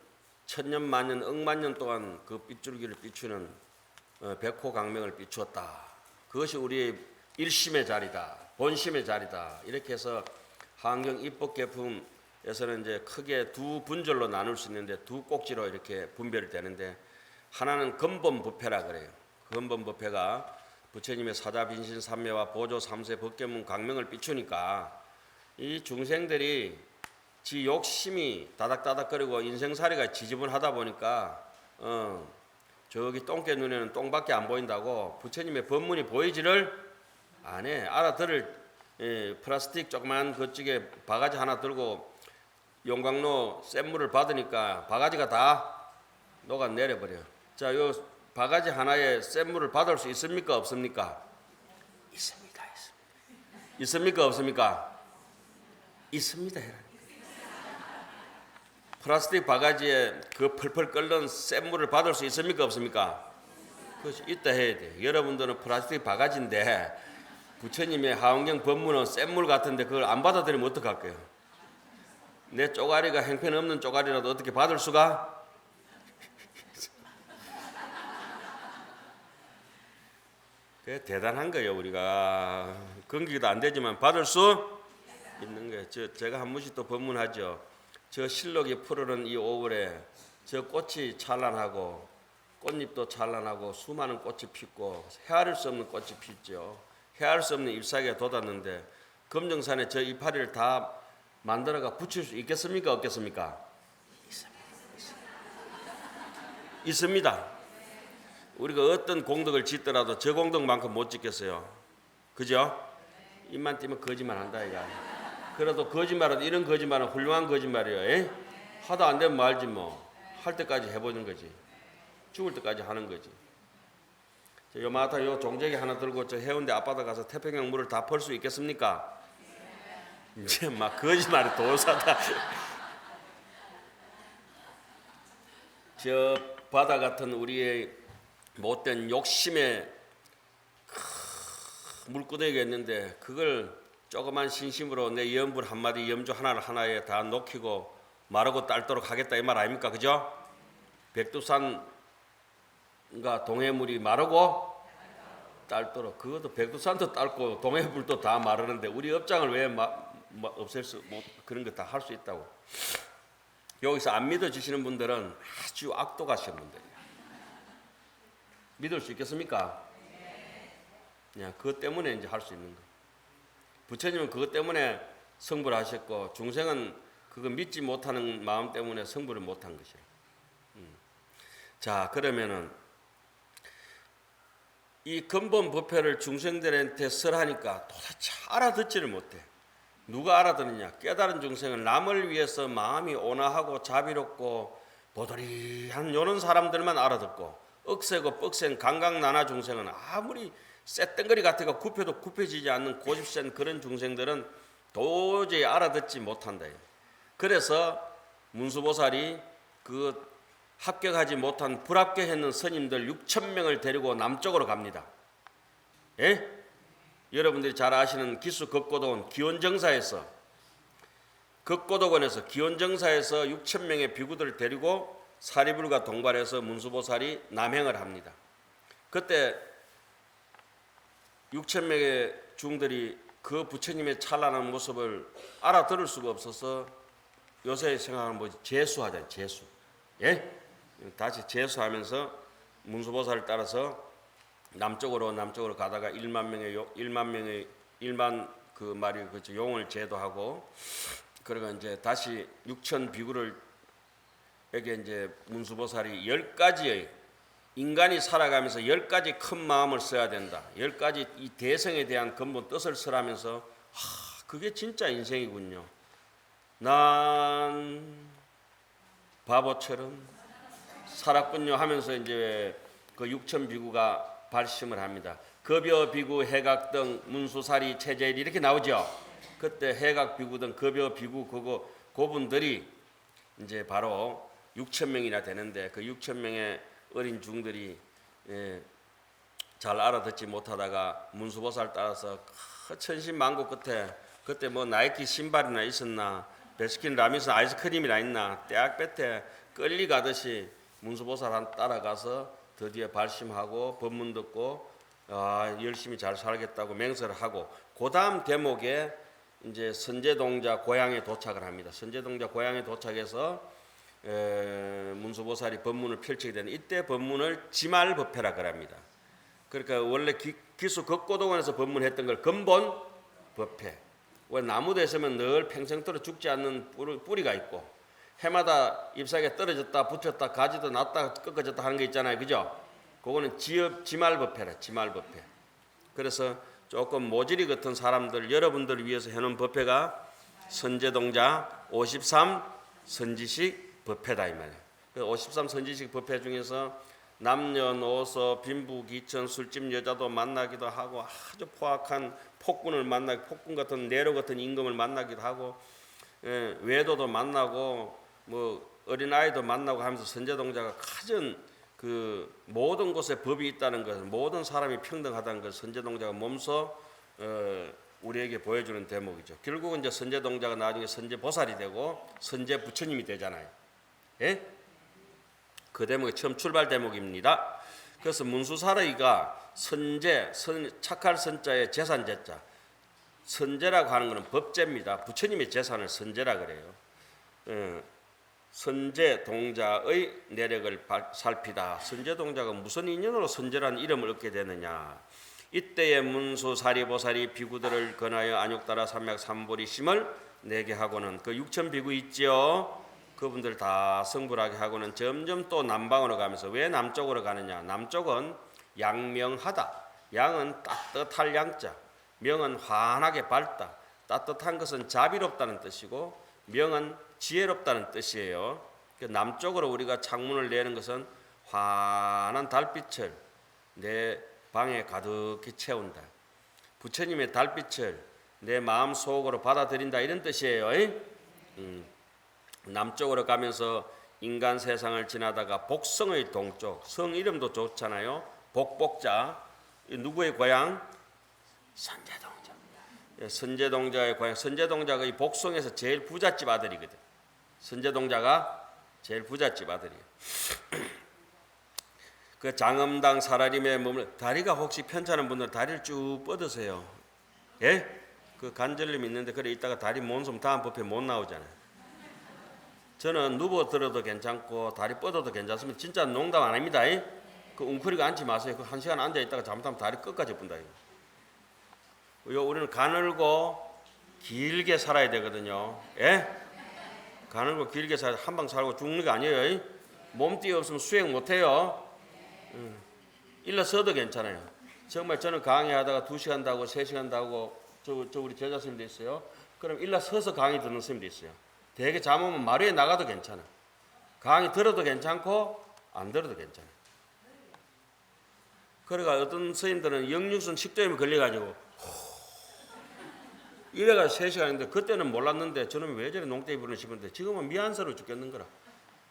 천년 만년 억만년 동안 그 빗줄기를 비추는 백호 광명을 비추었다. 그것이 우리의 일심의 자리다. 본심의 자리다. 이렇게 해서 한경 입법계품에서는 이제 크게 두 분절로 나눌 수 있는데 두 꼭지로 이렇게 분별이 되는데 하나는 근본부패라 그래요. 근본부패가 부처님의 사자빈신 삼매와 보조 3세 법계문 광명을 비추니까 이 중생들이 지 욕심이 다닥다닥거리고 인생살이가 지저분하다 보니까 저기 똥개 눈에는 똥밖에 안 보인다고 부처님의 법문이 보이지를 안 해. 알아들을 플라스틱 조그만 그쪽에 바가지 하나 들고 용광로 센 물을 받으니까 바가지가 다 녹아내려버려. 자, 요 바가지 하나에 센 물을 받을 수 있습니까? 없습니까? 있습니다. 있습니까? 없습니까? 있습니다. 플라스틱 바가지에 그 펄펄 끓는 센 물을 받을 수 있습니까? 없습니까? 그것이 있다 해야 돼. 여러분들은 플라스틱 바가지인데 부처님의 하원경 법문은 샘물 같은데 그걸 안 받아들이면 어떡할 거예요? 내 쪼가리가 형편없는 쪼가리라도 어떻게 받을 수가? 그게 대단한 거예요. 우리가 건기도 안 되지만 받을 수 있는 거예요. 제가 한 번씩 또 법문하죠. 저 실록이 푸르른 이 5월에 저 꽃이 찬란하고 꽃잎도 찬란하고 수많은 꽃이 피고 헤아릴 수 없는 꽃이 피죠. 헤아릴 수 없는 잎사귀가 돋았는데 금정산에 저 이파리를 다 만들어가 붙일 수 있겠습니까? 없겠습니까? 있습니다. 우리가 어떤 공덕을 짓더라도 저 공덕만큼 못 짓겠어요. 그죠? 입만 띄면 거짓말 한다 이거. 그래도 거짓말은 이런 거짓말은 훌륭한 거짓말이에요. 에? 하도 안 되면 말지 뭐. 할 때까지 해보는 거지. 죽을 때까지 하는 거지. 요마타 요 종재기 하나 들고 저 해운대 앞바다 가서 태평양 물을 다 펄 수 있겠습니까? 이제 막 거짓말이 도사다. 저 바다 같은 우리의 못된 욕심에 물구덩이가 있는데 그걸 조그만 신심으로 내 염불 한마디 염주 하나를 하나에 다 녹이고 마르고 딸도록 하겠다 이 말 아닙니까? 그죠? 백두산과 동해물이 마르고 딸도록 그것도 백두산도 딸고 동해물도 다 마르는데 우리 업장을 왜 없앨 수 그런 거 다 할 수 있다고. 여기서 안 믿어주시는 분들은 아주 악독하신 분들이에요. 믿을 수 있겠습니까? 네. 그것 때문에 이제 할 수 있는 거. 부처님은 그것 때문에 성불을 하셨고 중생은 그거 믿지 못하는 마음 때문에 성불을 못한 것이에요. 자, 그러면은 이 근본 법회를 중생들한테 설하니까 도대체 알아듣지를 못해. 누가 알아듣느냐? 깨달은 중생은 남을 위해서 마음이 온화하고 자비롭고 보도리한 요런 사람들만 알아듣고 억세고 뻑센 강강나나 중생은 아무리 쇳덩거리 같아가 굽혀도 굽혀지지 않는 고집센 그런 중생들은 도저히 알아듣지 못한다. 그래서 문수보살이 그 합격하지 못한 불합격했는 스님들 6,000명을 데리고 남쪽으로 갑니다. 예? 여러분들이 잘 아시는 기수 극고도원 기원정사에서 극고도원에서 기원정사에서 6,000명의 비구들을 데리고 사리불과 동반해서 문수보살이 남행을 합니다. 그때 6,000명의 중들이 그 부처님의 찬란한 모습을 알아들을 수가 없어서 요새 생각하는 뭐지? 재수하자, 재수. 예? 다시 재수하면서 문수보살을 따라서 남쪽으로 가다가 1만 그 말이 그죠 용을 제도하고 그러고 이제 다시 6천 비구를 에게 이제 문수보살이 10가지의 인간이 살아가면서 10가지 큰 마음을 써야 된다. 10가지 이 대성에 대한 근본 뜻을 쓰라면서 그게 진짜 인생이군요. 난 바보처럼 살았군요 하면서 이제 그 6천 비구가 발심을 합니다. 급여 비구, 해각 등 문수사리 체제일 이렇게 나오죠. 그때 해각 비구 등 급여 비구 그분들이 이제 바로 6천 명이나 되는데 그 6천 명의 어린 중들이 잘 알아듣지 못하다가 문수보살 따라서 천신만고 끝에 그때 뭐 나이키 신발이나 있었나 베스킨 라빈스 아이스크림이나 있나 떼악 볕에 끌리 가듯이 문수보살 따라가서 드디어 발심하고 법문 듣고 열심히 잘 살겠다고 맹세를 하고 그 다음 대목에 이제 선제동자 고향에 도착을 합니다. 선제동자 고향에 도착해서 문수보살이 법문을 펼치게 되는 이때 법문을 지말법회라 그럽니다. 그러니까 원래 기수 극고도원에서 법문했던 걸 근본 법회. 왜 나무도 있으면 늘 평생도록 죽지 않는 뿌리가 있고 해마다 잎사귀가 떨어졌다 붙였다 가지도 났다 꺾어졌다 하는 게 있잖아요. 그죠? 그거는 지말법회라 지말법회. 그래서 조금 모질이 같은 사람들 여러분들을 위해서 해놓은 법회가 선제동자 53 선지식 법회다 이 말이에요. 53 선지식 법회 중에서 남녀노소 빈부귀천 술집 여자도 만나기도 하고 아주 포악한 폭군 같은 네로 같은 임금을 만나기도 하고 외도도 만나고 뭐 어린아이도 만나고 하면서 선제동자가 가진 그 모든 곳에 법이 있다는 것 모든 사람이 평등하다는 것 선제동자가 몸소 우리에게 보여주는 대목이죠. 결국은 이제 선제 동자가 나중에 선제 보살이 되고 선제 부처님이 되잖아요. 예? 그 대목이 처음 출발 대목입니다. 그래서 문수사르이가 선제, 착할 선자에 재산 제자, 선제라고 하는 것은 법제입니다. 부처님의 재산을 선제라 그래요. 선제 동자의 내력을 살피다. 선제 동자가 무슨 인연으로 선제라는 이름을 얻게 되느냐. 이때에 문수사리보살이 비구들을 권하여 안욕따라 삼약 삼보리심을 내게 하고는 그 육천 비구 있지요. 그분들 다 성불하게 하고는 점점 또 남방으로 가면서 왜 남쪽으로 가느냐. 남쪽은 양명하다. 양은 따뜻할 양자, 명은 환하게 밝다. 따뜻한 것은 자비롭다는 뜻이고 명은 지혜롭다는 뜻이에요. 남쪽으로 우리가 창문을 내는 것은 환한 달빛을 내 방에 가득히 채운다. 부처님의 달빛을 내 마음 속으로 받아들인다 이런 뜻이에요. 남쪽으로 가면서 인간 세상을 지나다가 복성의 동쪽, 성 이름도 좋잖아요. 복복자, 누구의 고향? 선제동자. 선제동자의 고향. 선제동자가 이 복성에서 제일 부잣집 아들이거든. 선제동자가 제일 부잣집 아들이에요. 그 장엄당 사라림에 머물 다리가 혹시 편찮은 분들 다리를 쭉 뻗으세요. 예? 그 관절염 있는데 그래 있다가 다리 몸섬 다음 법에 못 나오잖아요. 저는 누워 들어도 괜찮고 다리 뻗어도 괜찮습니다. 진짜 농담 안 합니다. 그 웅크리고 앉지 마세요. 그 1시간 앉아 있다가 잘못하면 다리 끝까지 푼다. 우리는 가늘고 길게 살아야 되거든요. 예? 가늘고 길게 살아 한 방 살고 죽는 게 아니에요. 몸띠 없으면 수행 못 해요. 일러서도 괜찮아요. 정말 저는 강의하다가 2시간 하고 3시간 하고 저 우리 제자 스님도 있어요. 그럼 일러서서 강의 듣는 스님도 있어요. 되게 잠오면 마루에 나가도 괜찮아. 강의 들어도 괜찮고 안 들어도 괜찮아. 그러니까 어떤 스님들은 역류성 식도염에 걸려가지고 이래가 3시간인데 그때는 몰랐는데 저는 왜 저래 농땡이 부르는 싶은데 지금은 미안스러워 죽겠는 거라.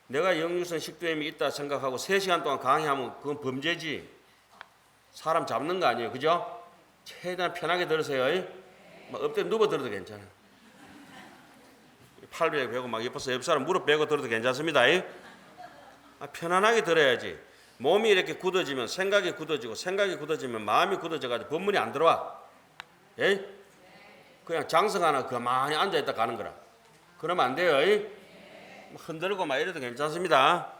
내가 역류성 식도염이 있다 생각하고 3시간 동안 강의하면 그건 범죄지. 사람 잡는 거 아니에요. 그죠? 최대한 편하게 들으세요. 막 엎드려 누워 들어도 괜찮아요. 팔 베고 막 옆에서 옆 사람 무릎 베고 들어도 괜찮습니다. 편안하게 들어야지. 몸이 이렇게 굳어지면 생각이 굳어지고 생각이 굳어지면 마음이 굳어져가지고 법문이 안 들어와. 예? 그냥 장성 하나 가만히 앉아있다 가는 거라. 그러면 안 돼요. 흔들고 막 이래도 괜찮습니다.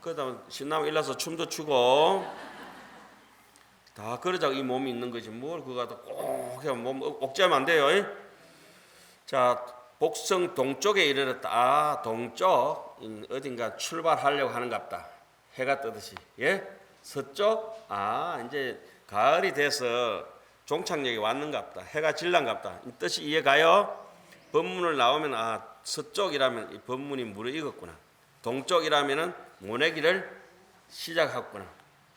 그러다 신나면 일어나서 춤도 추고 다 그러자고 이 몸이 있는 거지 뭘 그거 갖다 꼭 해야 몸 억제하면 안 돼요. 자, 복성 동쪽에 이르렀다. 아, 동쪽 어딘가 출발하려고 하는갑다. 해가 뜨듯이. 예? 서쪽? 아, 이제 가을이 돼서 종착역에 왔는갑다. 해가 질란갑다. 이 뜻이 이해가요? 법문을 나오면 아, 서쪽이라면 이 법문이 무르익었구나. 동쪽이라면은 모내기를 시작했구나.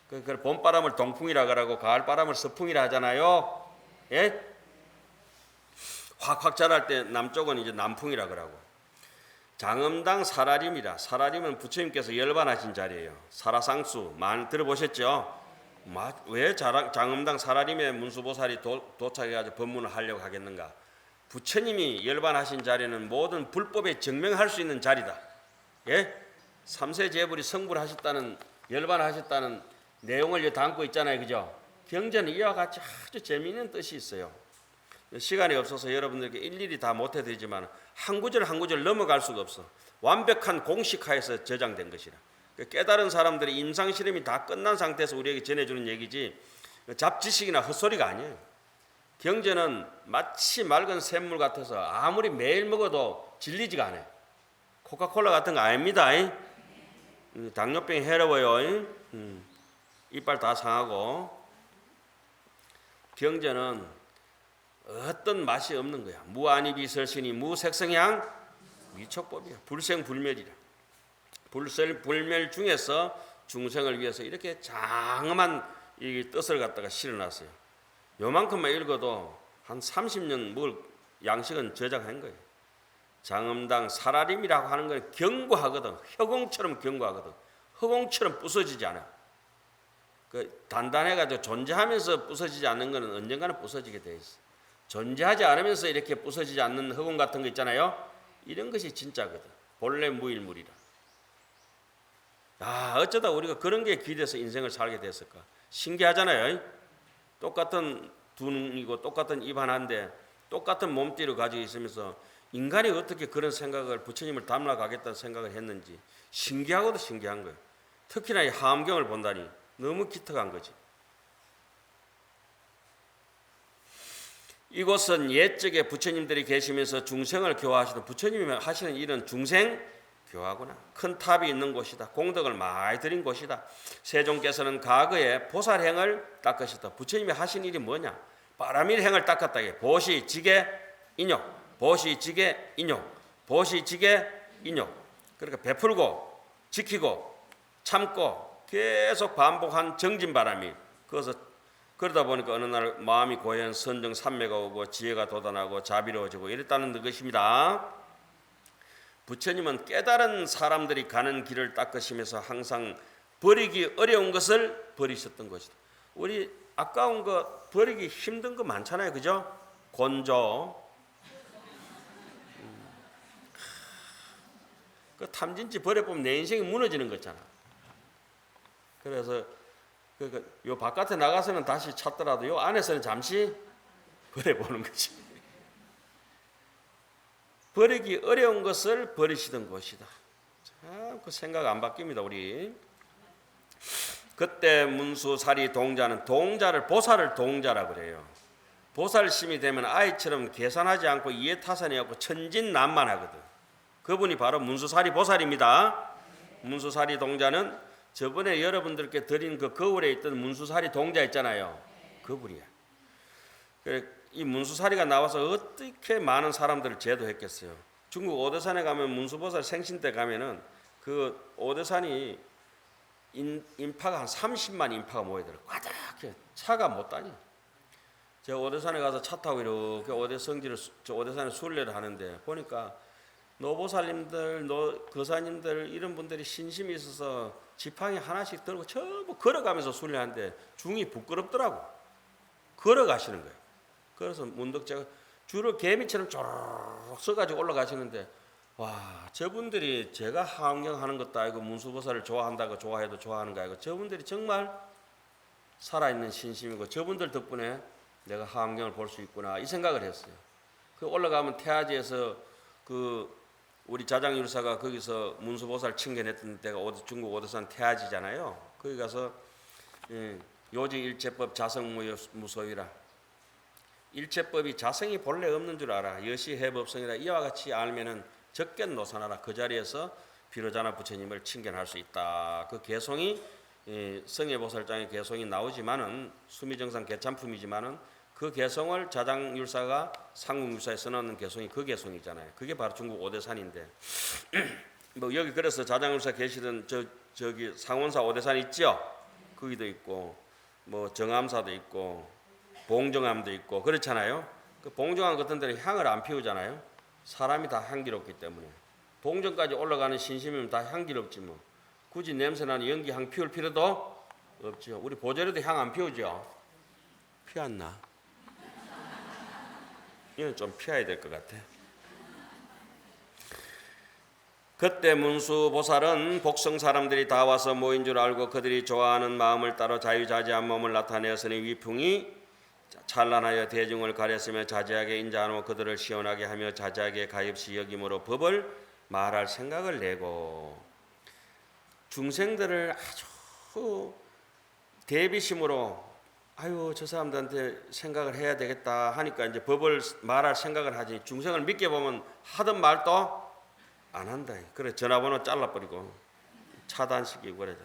그 봄바람을 동풍이라 그러고 가을바람을 서풍이라 하잖아요. 예? 확확 자랄 때 남쪽은 이제 남풍이라 그러고. 장엄당 사라림이라. 사라림은 부처님께서 열반하신 자리예요. 사라상수 많이 들어보셨죠? 왜 장엄당 사라림에 문수보살이 도착해가지고 법문을 하려고 하겠는가? 부처님이 열반하신 자리는 모든 불법에 증명할 수 있는 자리다. 예? 삼세제불이 성불하셨다는 열반하셨다는 내용을 담고 있잖아요. 그죠? 경전은 이와 같이 아주 재미있는 뜻이 있어요. 시간이 없어서 여러분들께 일일이 다 못해드리지만 한 구절 한 구절 넘어갈 수가 없어. 완벽한 공식하에서 저장된 것이라. 깨달은 사람들이 임상실험이 다 끝난 상태에서 우리에게 전해주는 얘기지 잡지식이나 헛소리가 아니에요. 경전은 마치 맑은 샘물 같아서 아무리 매일 먹어도 질리지가 않아요. 코카콜라 같은 거 아닙니다. 당뇨병이 해로워요. 이빨 다 상하고. 경전은 어떤 맛이 없는 거야. 무안이비설신이 무색성향 위촉법이야. 불생불멸이라. 불멸 중에서 중생을 위해서 이렇게 장엄한 이 뜻을 갖다가 실어놨어요. 요만큼만 읽어도 한 30년 먹을 양식은 저작한 거예요. 장엄당 사라림이라고 하는 건 견고하거든. 허공처럼 견고하거든. 허공처럼 부서지지 않아. 그 단단해가지고 존재하면서 부서지지 않는 것은 언젠가는 부서지게 돼 있어. 존재하지 않으면서 이렇게 부서지지 않는 흑운 같은 거 있잖아요. 이런 것이 진짜거든. 본래 무일물이라. 어쩌다 우리가 그런 게 기대서 인생을 살게 됐을까? 신기하잖아요. 똑같은 두 눈이고 똑같은 입 하나인데 똑같은 몸띠를 가지고 있으면서 인간이 어떻게 그런 생각을 부처님을 닮아 가겠다는 생각을 했는지 신기하고도 신기한 거예요. 특히나 이 하암경을 본다니 너무 기특한 거지. 이곳은 옛적에 부처님들이 계시면서 중생을 교화하시던 부처님이 하시는 일은 중생 교화구나. 큰 탑이 있는 곳이다. 공덕을 많이 드린 곳이다. 세종께서는 과거에 보살행을 닦으셨다. 부처님이 하신 일이 뭐냐? 바라밀행을 닦았다. 보시, 지계, 인욕. 보시, 지계, 인욕. 보시, 지계, 인욕. 그러니까 베풀고 지키고 참고 계속 반복한 정진바라밀. 그러다 보니까 어느 날 마음이 고연 선정 삼매가 오고 지혜가 돋아나고 자비로워지고 이랬다는 것입니다. 부처님은 깨달은 사람들이 가는 길을 닦으시면서 항상 버리기 어려운 것을 버리셨던 것이다. 우리 아까운 거 버리기 힘든 거 많잖아요. 그죠? 곤조. 그 탐진치 버려보면 내 인생이 무너지는 거잖아. 그래서 요 바깥에 나가서는 다시 찾더라도 요 안에서는 잠시 버려보는 거지. 버리기 어려운 것을 버리시던 곳이다. 참 그 생각 안 바뀝니다. 우리. 그때 문수사리 동자는 동자를 보살을 동자라 그래요. 보살심이 되면 아이처럼 계산하지 않고 이해타산해갖고 천진난만하거든. 그분이 바로 문수사리 보살입니다. 문수사리 동자는 저번에 여러분들께 드린 그 거울에 있던 문수사리 동자 있잖아요. 그분이야. 이 문수사리가 나와서 어떻게 많은 사람들을 제도했겠어요. 중국 오대산에 가면 문수보살 생신 때 가면은 그 오대산이 인파가 한 30만 인파가 모여들어. 꽈닥해. 차가 못 다녀. 제가 오대산에 가서 차 타고 이렇게 오대산에 순례를 하는데 보니까 노보살님들, 거사님들 이런 분들이 신심이 있어서 지팡이 하나씩 들고 전부 걸어가면서 순례하는데 중이 부끄럽더라고. 걸어가시는 거예요. 그래서 문득 제가 줄을 개미처럼 쪼르륵 서가지고 올라가시는데 와, 저분들이 제가 하암경하는 것도 아니고 문수보살을 좋아한다고 좋아해도 좋아하는 거 아니고 저분들이 정말 살아있는 신심이고 저분들 덕분에 내가 하암경을 볼 수 있구나 이 생각을 했어요. 그 올라가면 태아지에서 우리 자장율사가 거기서 문수보살 칭견했던 데가 중국 오대산 태아지잖아요. 거기 가서 요지일체법 자성무소위라. 일체법이 자성이 본래 없는 줄 알아. 여시해법성이라. 이와 같이 알면은 적견노산하라. 그 자리에서 비로자나 부처님을 칭견할 수 있다. 그 개송이 성예보살장의 개송이 나오지만은 수미정상 개참품이지만은 그 개송을 자장율사가 상궁율사에 써놓는 개송이 그 개송이잖아요. 그게 바로 중국 오대산인데 뭐 여기 그래서 자장율사 계시던 저기 상원사 오대산 있죠. 거기도 있고 뭐 정암사도 있고 봉정암도 있고 그렇잖아요. 그 봉정암 같은 데는 향을 안 피우잖아요. 사람이 다 향기롭기 때문에 봉정까지 올라가는 신심이면 다 향기롭지 뭐 굳이 냄새나는 연기 향 피울 필요도 없죠. 우리 보절에도 향 안 피우죠. 피웠나? 이건 좀 피해야 될 것 같아. 그때 문수보살은 복성 사람들이 다 와서 모인 줄 알고 그들이 좋아하는 마음을 따라 자유자재한 몸을 나타내었으니 위풍이 찬란하여 대중을 가렸으며 자제하게 인자하며 그들을 시원하게 하며 자제하게 가엾이 여김으로 법을 말할 생각을 내고 중생들을 아주 대비심으로 아유 저 사람들한테 생각을 해야 되겠다 하니까 이제 법을 말할 생각을 하지 중생을 믿게 보면 하던 말도 안 한다. 그래 전화번호 잘라버리고 차단시키고 그러자.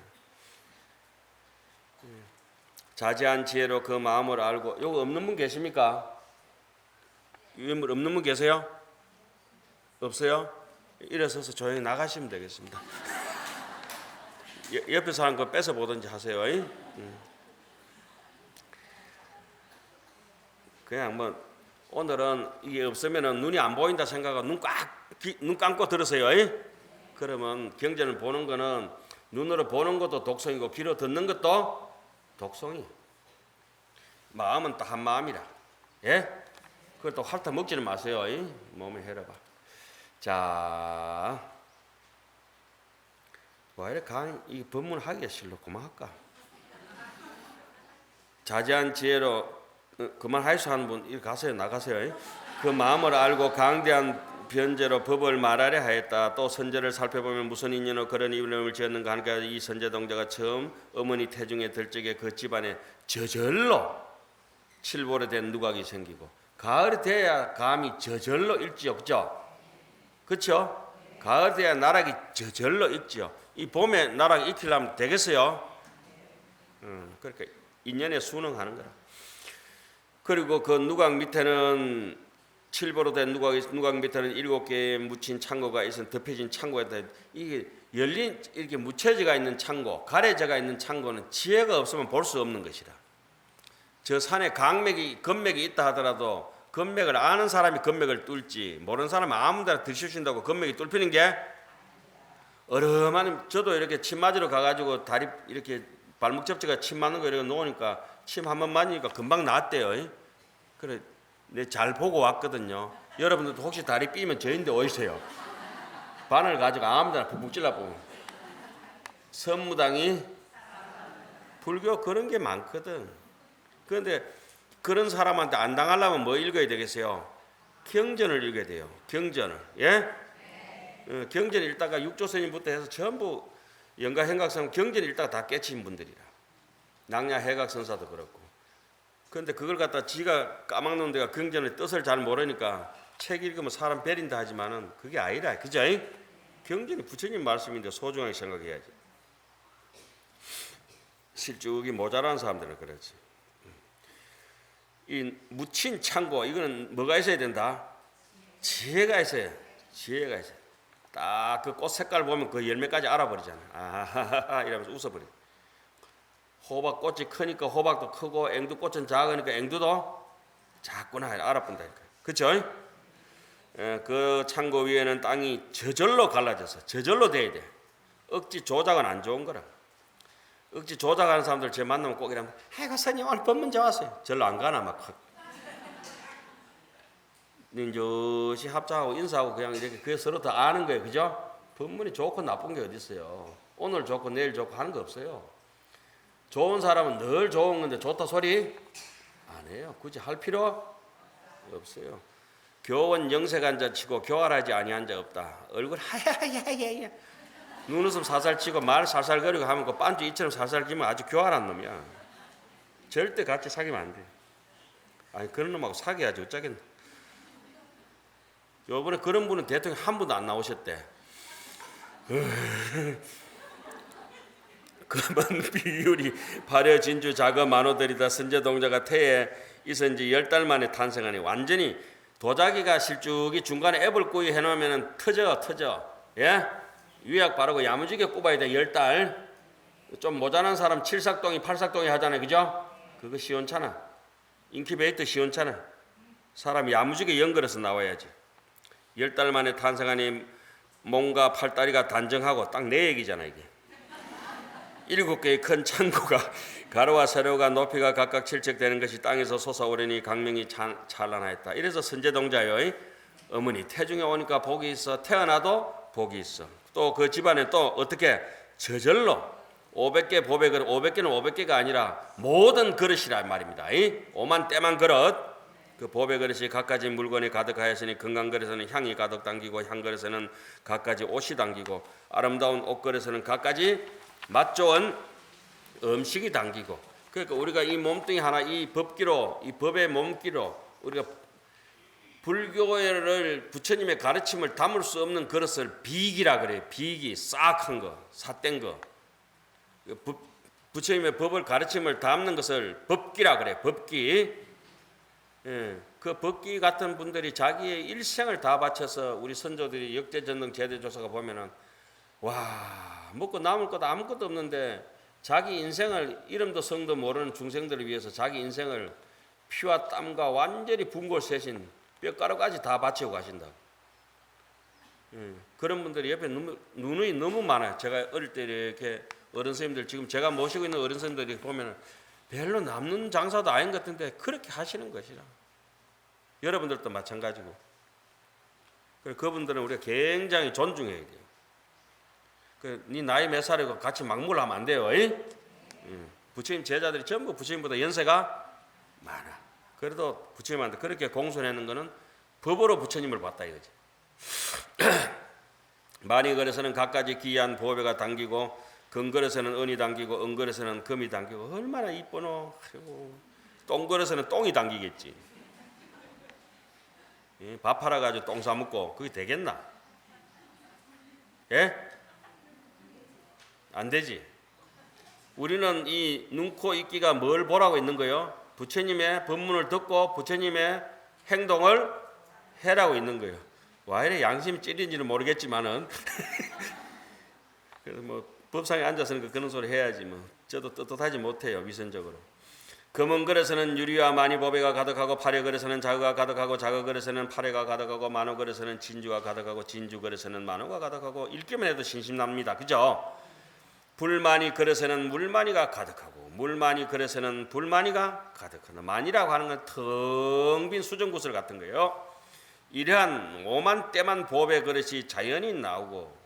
자제한 지혜로 그 마음을 알고 여기 없는 분 계십니까? 없는 분 계세요? 없어요? 일어서서 조용히 나가시면 되겠습니다. 옆에 사람 거 뺏어 보든지 하세요. 그냥 뭐 오늘은 이게 없으면은 눈이 안 보인다 생각하고 눈 감고 들으세요. 그러면 경전을 보는 거는 눈으로 보는 것도 독성이고 귀로 듣는 것도 독성이. 마음은 딱 한 마음이라. 예? 그걸 또 핥아 먹지는 마세요. 몸에 해라봐. 자, 와 이래 이 법문 하기가 싫로 그만할까? 자제한 지혜로 그만하이소 하는 분 이리 가세요. 나가세요. 그 마음을 알고 강대한 변제로 법을 말하려 하였다. 또 선제를 살펴보면 무슨 인연으로 그런 이름을 지었는가 하니까 이 선제 동자가 처음 어머니 태중에 들 적에 그 집안에 저절로 칠보로 된 누각이 생기고, 가을이 돼야 감이 저절로 읽지 없죠. 그렇죠? 가을이 돼야 나락이 저절로 읽죠. 이 봄에 나락 익히려면 되겠어요? 그러니까 인연에 순응하는 거라. 그리고 그 누각 밑에는 칠보로 된 누각 밑에는 7개의 묻힌 창고가 있어 덮여진 창고가 있다. 이게 열린 이렇게 묻혀져가 있는 창고, 가려져가 있는 창고는 지혜가 없으면 볼 수 없는 것이라. 저 산에 건맥이 있다 하더라도 건맥을 아는 사람이 건맥을 뚫지, 모르는 사람은 아무데나 들쑤신다고 건맥이 뚫히는 게 어려만. 저도 이렇게 침 맞으러 가가지고 다리 이렇게 발목 접지가 침 맞는 거 이렇게 놓으니까 침 한 번 맞으니까 금방 낫대요. 그래. 내 잘 보고 왔거든요. 여러분들도 혹시 다리 삐면 저인데 어디세요? 바늘 가지고 아무데나 푹푹 찔러보면. 선무당이 불교 그런 게 많거든. 그런데 그런 사람한테 안 당하려면 뭐 읽어야 되겠어요? 경전을 읽어야 돼요. 경전을. 예? 경전 읽다가 육조스님부터 해서 전부 영가행각성 경전 읽다가 다 깨친 분들이라. 낙야해각선사도 그렇고. 그런데 그걸 갖다 지가 까막놓은 데가 경전의 뜻을 잘 모르니까 책 읽으면 사람 베린다 하지만은 그게 아니라. 그죠? 경전이 부처님 말씀인데 소중하게 생각해야지. 실적이 모자란 사람들은 그렇지. 이 묻힌 창고, 이거는 뭐가 있어야 된다? 지혜가 있어요. 지혜가 있어요. 딱 그 꽃 색깔 보면 그 열매까지 알아버리잖아. 아하하하 이러면서 웃어버려. 호박꽃이 크니까 호박도 크고 앵두꽃은 작으니까 앵두도 작구나 알아본다니까. 그렇죠? 그 창고 위에는 땅이 저절로 갈라져서 저절로 돼야 돼. 억지 조작은 안 좋은 거라. 억지 조작하는 사람들 제 만나면 꼭 이러면 아이고 스님 오늘 법문 좋았어요. 절로 안 가나 막 인조시 합작하고 인사하고 그냥 이렇게 그 서로 다 아는 거예요. 그죠? 법문이 좋고 나쁜 게 어디 있어요. 오늘 좋고 내일 좋고 하는 거 없어요. 좋은 사람은 늘 좋은 건데 좋다 소리 안 해요. 굳이 할 필요 없어요. 교원 영색한자 치고 교활하지 아니한 자 없다. 얼굴 하야야야야 눈웃음 살살 치고 말 살살거리고 하면 그 빤주 이처럼 살살 기면 아주 교활한 놈이야. 절대 같이 사귀면 안 돼. 아니 그런 놈하고 사귀어야지 어쩌겠나. 요번에 그런 분은 대통령 한 분도 안 나오셨대. 금은 비율이 발여 진주 자거 만호들이다. 선제 동자가 태에 있은지 10달 만에 탄생하니 완전히 도자기가 실쭉이 중간에 앱을 꾸이 해놓으면 터져. 예? 위약 바르고 야무지게 꼽아야 돼. 10달. 좀 모자란 사람 7삭동이 8삭동이 하잖아요. 그죠? 그거 시원찮아. 인큐베이터 시원찮아. 사람이 야무지게 연결해서 나와야지. 10달 만에 탄생하니 몸과 팔다리가 단정하고 딱 내 얘기잖아 이게. 7개의 큰 창고가 가로와 세로가 높이가 각각 7척되는 것이 땅에서 솟아오르니 강명이 찬란하였다. 이래서 선제동자요. 어머니 태중에 오니까 복이 있어. 태어나도 복이 있어. 또 그 집안에 또 어떻게 저절로 500개 보배그릇, 500개는 500개가 아니라 모든 그릇이란 말입니다. 오만 때만 그릇. 그 보배그릇이 갖가지 물건이 가득하였으니 건강그릇에는 향이 가득 담기고 향그릇에는 갖가지 옷이 담기고 아름다운 옷그릇에는 갖가지 맛 좋은 음식이 담기고. 그러니까 우리가 이 몸뚱이 하나 이 법기로 이 법의 몸기로 우리가 불교를 부처님의 가르침을 담을 수 없는 그릇을 비기라 그래요. 비기 싹한 거 삿된 거. 부처님의 법을 가르침을 담는 것을 법기라 그래. 법기. 예, 그 법기 같은 분들이 자기의 일생을 다 바쳐서 우리 선조들이 역대전등 제대조사가 보면은 와 먹고 남을 것 아무것도 없는데 자기 인생을 이름도 성도 모르는 중생들을 위해서 자기 인생을 피와 땀과 완전히 분골세신 뼈가루까지 다 바치고 가신다고. 그런 분들이 옆에 누누이 너무 많아요. 제가 어릴 때 이렇게 어른 선생님들 지금 제가 모시고 있는 어른 선생님들이 보면 별로 남는 장사도 아닌 것 같은데 그렇게 하시는 것이라. 여러분들도 마찬가지고. 그래서 그분들은 우리가 굉장히 존중해야 돼요. 네 나이 몇 살이고 같이 막무를 하면 안 돼요. 부처님 제자들이 전부 부처님보다 연세가 많아. 그래도 부처님한테 그렇게 공손하는 거는 법으로 부처님을 봤다 이거지. 많이 그래서는 갖가지 귀한 보배가 당기고, 금그릇에는 은이 당기고, 은그릇에는 금이 당기고, 얼마나 이쁘노. 아이고, 똥그릇에는 똥이 당기겠지. 밥 팔아가지고 똥 싸먹고 그게 되겠나? 예? 안 되지. 우리는 이 눈, 코, 입기가 뭘 보라고 있는 거예요? 부처님의 법문을 듣고 부처님의 행동을 해라고 있는 거예요. 와 이래 양심이 찔린지는 모르겠지만은 그래서 뭐 법상에 앉아서는 그런 소리 해야지 뭐. 저도 떳떳하지 못해요 위선적으로. 금은 그릇에는 유리와 만이보배가 가득하고, 파래 그릇에는 자그가 가득하고, 자그 그릇에는 파래가 가득하고, 만호 그릇에는 진주가 가득하고, 진주 그릇에는 만호가 가득하고. 읽기만 해도 신심납니다. 그죠? 불만이 그릇에는 물만이가 가득하고, 물만이 그릇에는 불만이가 가득하다. 만이라고 하는 건 텅 빈 수정구슬 같은 거예요. 이러한 오만 때만 보배 그릇이 자연히 나오고,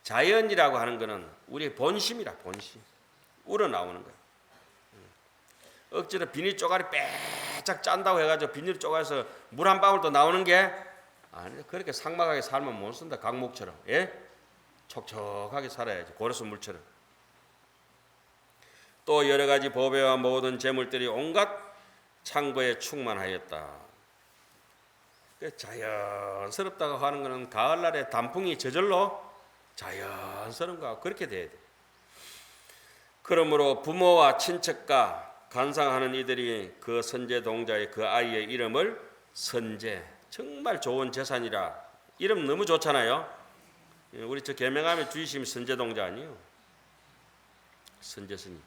자연이라고 하는 것은 우리의 본심이라. 본심 우러나오는 거예요. 억지로 비닐 쪼가리 빼짝 짠다고 해가지고 비닐 쪼가리에서 물 한 방울도 나오는 게 아니. 그렇게 삭막하게 살면 못 쓴다. 강목처럼. 예? 촉촉하게 살아야지. 고로수 물처럼. 또 여러 가지 보배와 모든 재물들이 온갖 창고에 충만하였다. 자연스럽다고 하는 것은 가을날에 단풍이 저절로 자연스러운 거하고 그렇게 돼야 돼. 그러므로 부모와 친척과 간상하는 이들이 그 선제 동자의 그 아이의 이름을 선제, 정말 좋은 재산이라. 이름 너무 좋잖아요. 우리 저 계명하면 주의심이 선제 동자 아니에요? 선제 스님.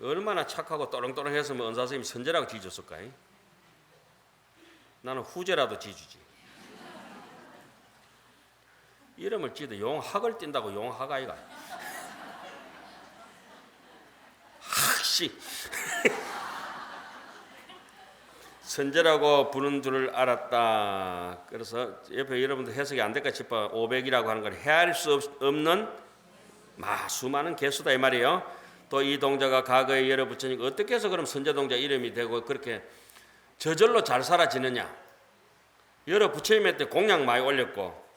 얼마나 착하고 또렁또렁해서 뭐 은사 스님이 선제라고 지어줬을까? 나는 후제라도 지주지. 이름을 지어도 용학을 띈다고 용학 아이가. 학시. 선제라고 부르는 줄을 알았다. 그래서 옆에 여러분들 해석이 안 될까 싶어. 500이라고 하는 걸 헤아릴 수 없는 수많은 개수다 이 말이에요. 또 이 동자가 과거에 여러 부처님 어떻게 해서 그럼 선제 동자 이름이 되고 그렇게 저절로 잘 살아지느냐? 여러 부처님한테 공양 많이 올렸고,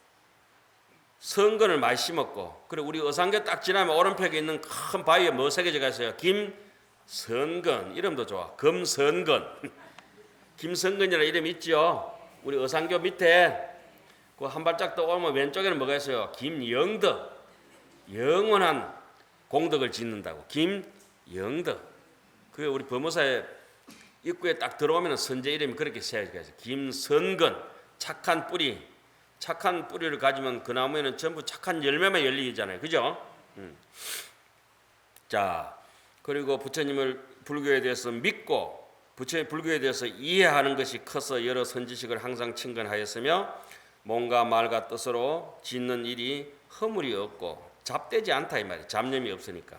선근을 많이 심었고, 그리고 우리 어상교 딱 지나면 오른편에 있는 큰 바위에 뭐 새겨져 있어요? 김선근. 이름도 좋아. 금선근. 김선근이라는 이름 있죠? 우리 어상교 밑에 그 한 발짝 더 오면 왼쪽에는 뭐가 있어요? 김영덕. 영원한 공덕을 짓는다고. 김영덕. 그게 우리 법무사에 입구에 딱 들어오면 선제 이름이 그렇게 새겨져 있어요. 김선근. 착한 뿌리. 착한 뿌리를 가지면 그 나무에는 전부 착한 열매만 열리잖아요. 그죠? 자, 그리고 부처님을 불교에 대해서 믿고 부처의 불교에 대해서 이해하는 것이 커서 여러 선지식을 항상 친근하였으며, 몸과 말과 뜻으로 짓는 일이 허물이 없고 잡되지 않다 이 말이에요. 잡념이 없으니까.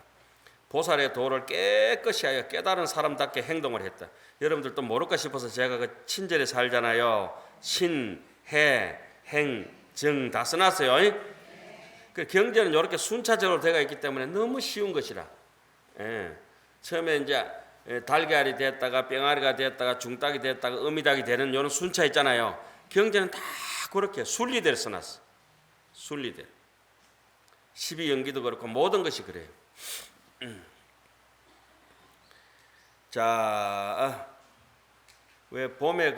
보살의 도를 깨끗이 하여 깨달은 사람답게 행동을 했다. 여러분들 또 모를까 싶어서 제가 그 친절히 살잖아요. 신, 해, 행, 정 다 써놨어요. 그 경제는 이렇게 순차적으로 되어 있기 때문에 너무 쉬운 것이라. 처음에 이제 달걀이 됐다가 병아리가 됐다가 중닭이 됐다가 어미닭이 되는 이런 순차 있잖아요. 경제는 다 그렇게 순리대로 써놨어. 순리대로. 12연기도 그렇고 모든 것이 그래요. 자, 왜 봄에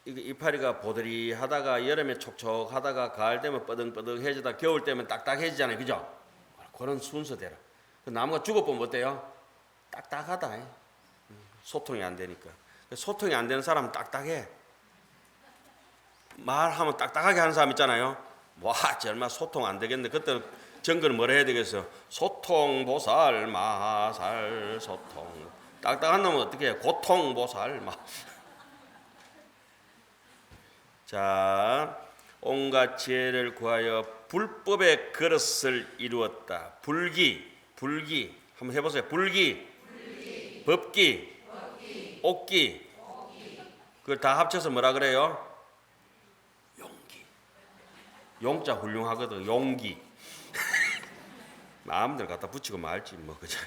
이파리가 보드리하다가 여름에 촉촉하다가 가을 되면 뻐등뻐등해지다 겨울 되면 딱딱해지잖아요. 그죠? 그런 순서대로. 그 나무가 죽어보면 어때요? 딱딱하다. 소통이 안 되니까. 소통이 안 되는 사람은 딱딱해. 말하면 딱딱하게 하는 사람 있잖아요. 와, 정말 소통 안 되겠네. 그때 정글은 뭐라 해야 되겠어요? 소통, 보살, 마살, 소통. 딱딱한 놈은 어떻게 해? 고통, 보살, 마. 자, 온갖 지혜를 구하여 불법의 그릇을 이루었다. 불기 한번 해보세요. 불기. 법기, 옥기. 그걸 다 합쳐서 뭐라 그래요? 용기. 용자 훌륭하거든. 용기. 마음대로 갖다 붙이고 말지 뭐 그죠.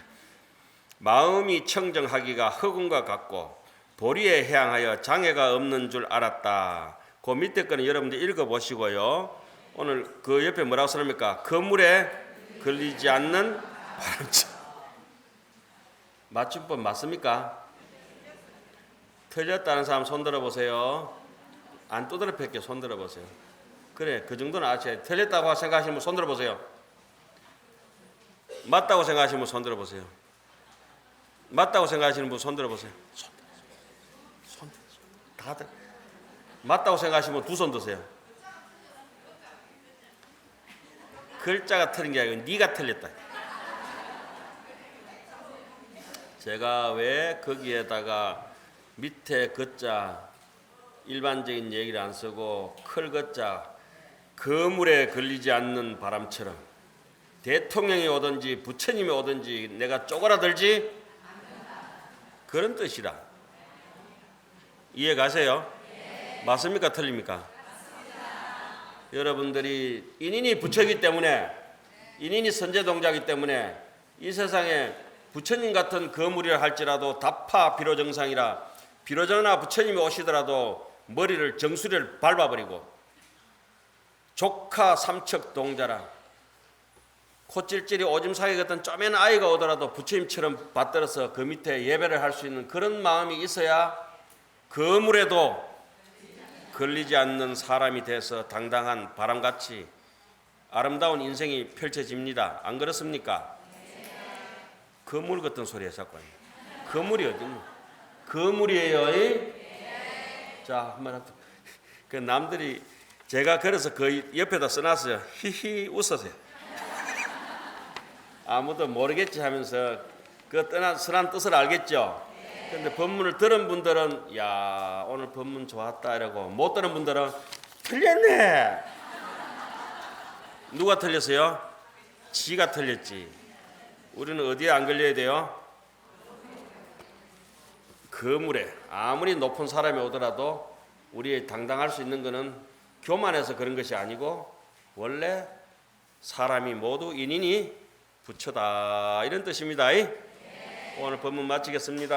마음이 청정하기가 흑운과 같고 도리에 향하여 장애가 없는 줄 알았다. 그 밑에 거는 여러분들 읽어보시고요. 오늘 그 옆에 뭐라고 써놓습니까? 그물에 걸리지 않는 바람처럼. 맞춤법 맞습니까? 틀렸다는 사람 손 들어보세요. 안 두드려 팰게요. 손 들어보세요. 그래, 그 정도는 아셔야. 틀렸다고 생각하시는 분 손 들어보세요. 맞다고 생각하시는 분 손 들어보세요. 맞다고 생각하시는 분 손 들어보세요. 손 다들 맞다고 생각하시면 두 손 드세요. 글자가 틀린 게 아니고 네가 틀렸다. 제가 왜 거기에다가 밑에 글자 일반적인 얘기를 안 쓰고 클 글자 그물에 걸리지 않는 바람처럼 대통령이 오든지 부처님이 오든지 내가 쪼그라들지 그런 뜻이라. 이해 가세요? 맞습니까? 틀립니까? 여러분들이 인인이 부처이기 때문에 인인이 선제동자이기 때문에 이 세상에 부처님 같은 거물이라 할지라도 다파 비로정상이라 비로정나 부처님이 오시더라도 머리를 정수리를 밟아버리고 조카 삼척 동자라 콧질질이 오줌 싸기 같은 쪼맨 아이가 오더라도 부처님처럼 받들어서 그 밑에 예배를 할 수 있는 그런 마음이 있어야 거물에도 걸리지 않는 사람이 돼서 당당한 바람같이 아름다운 인생이 펼쳐집니다. 안 그렇습니까? 거물 같은 소리에 자꾸 거물이 어딨노? 거물이에요. 자, 한번 그 남들이 제가 그래서 그 옆에다 써놨어요. 히히 웃으세요. 아무도 모르겠지 하면서 그 선한 뜻을 알겠죠? 근데 법문을 들은 분들은 야 오늘 법문 좋았다 이러고 못 들은 분들은 틀렸네. 누가 틀렸어요? 지가 틀렸지. 우리는 어디에 안 걸려야 돼요? 거물에 아무리 높은 사람이 오더라도 우리 당당할 수 있는 것은 교만해서 그런 것이 아니고 원래 사람이 모두 인인이 부처다 이런 뜻입니다. 오늘 법문 마치겠습니다.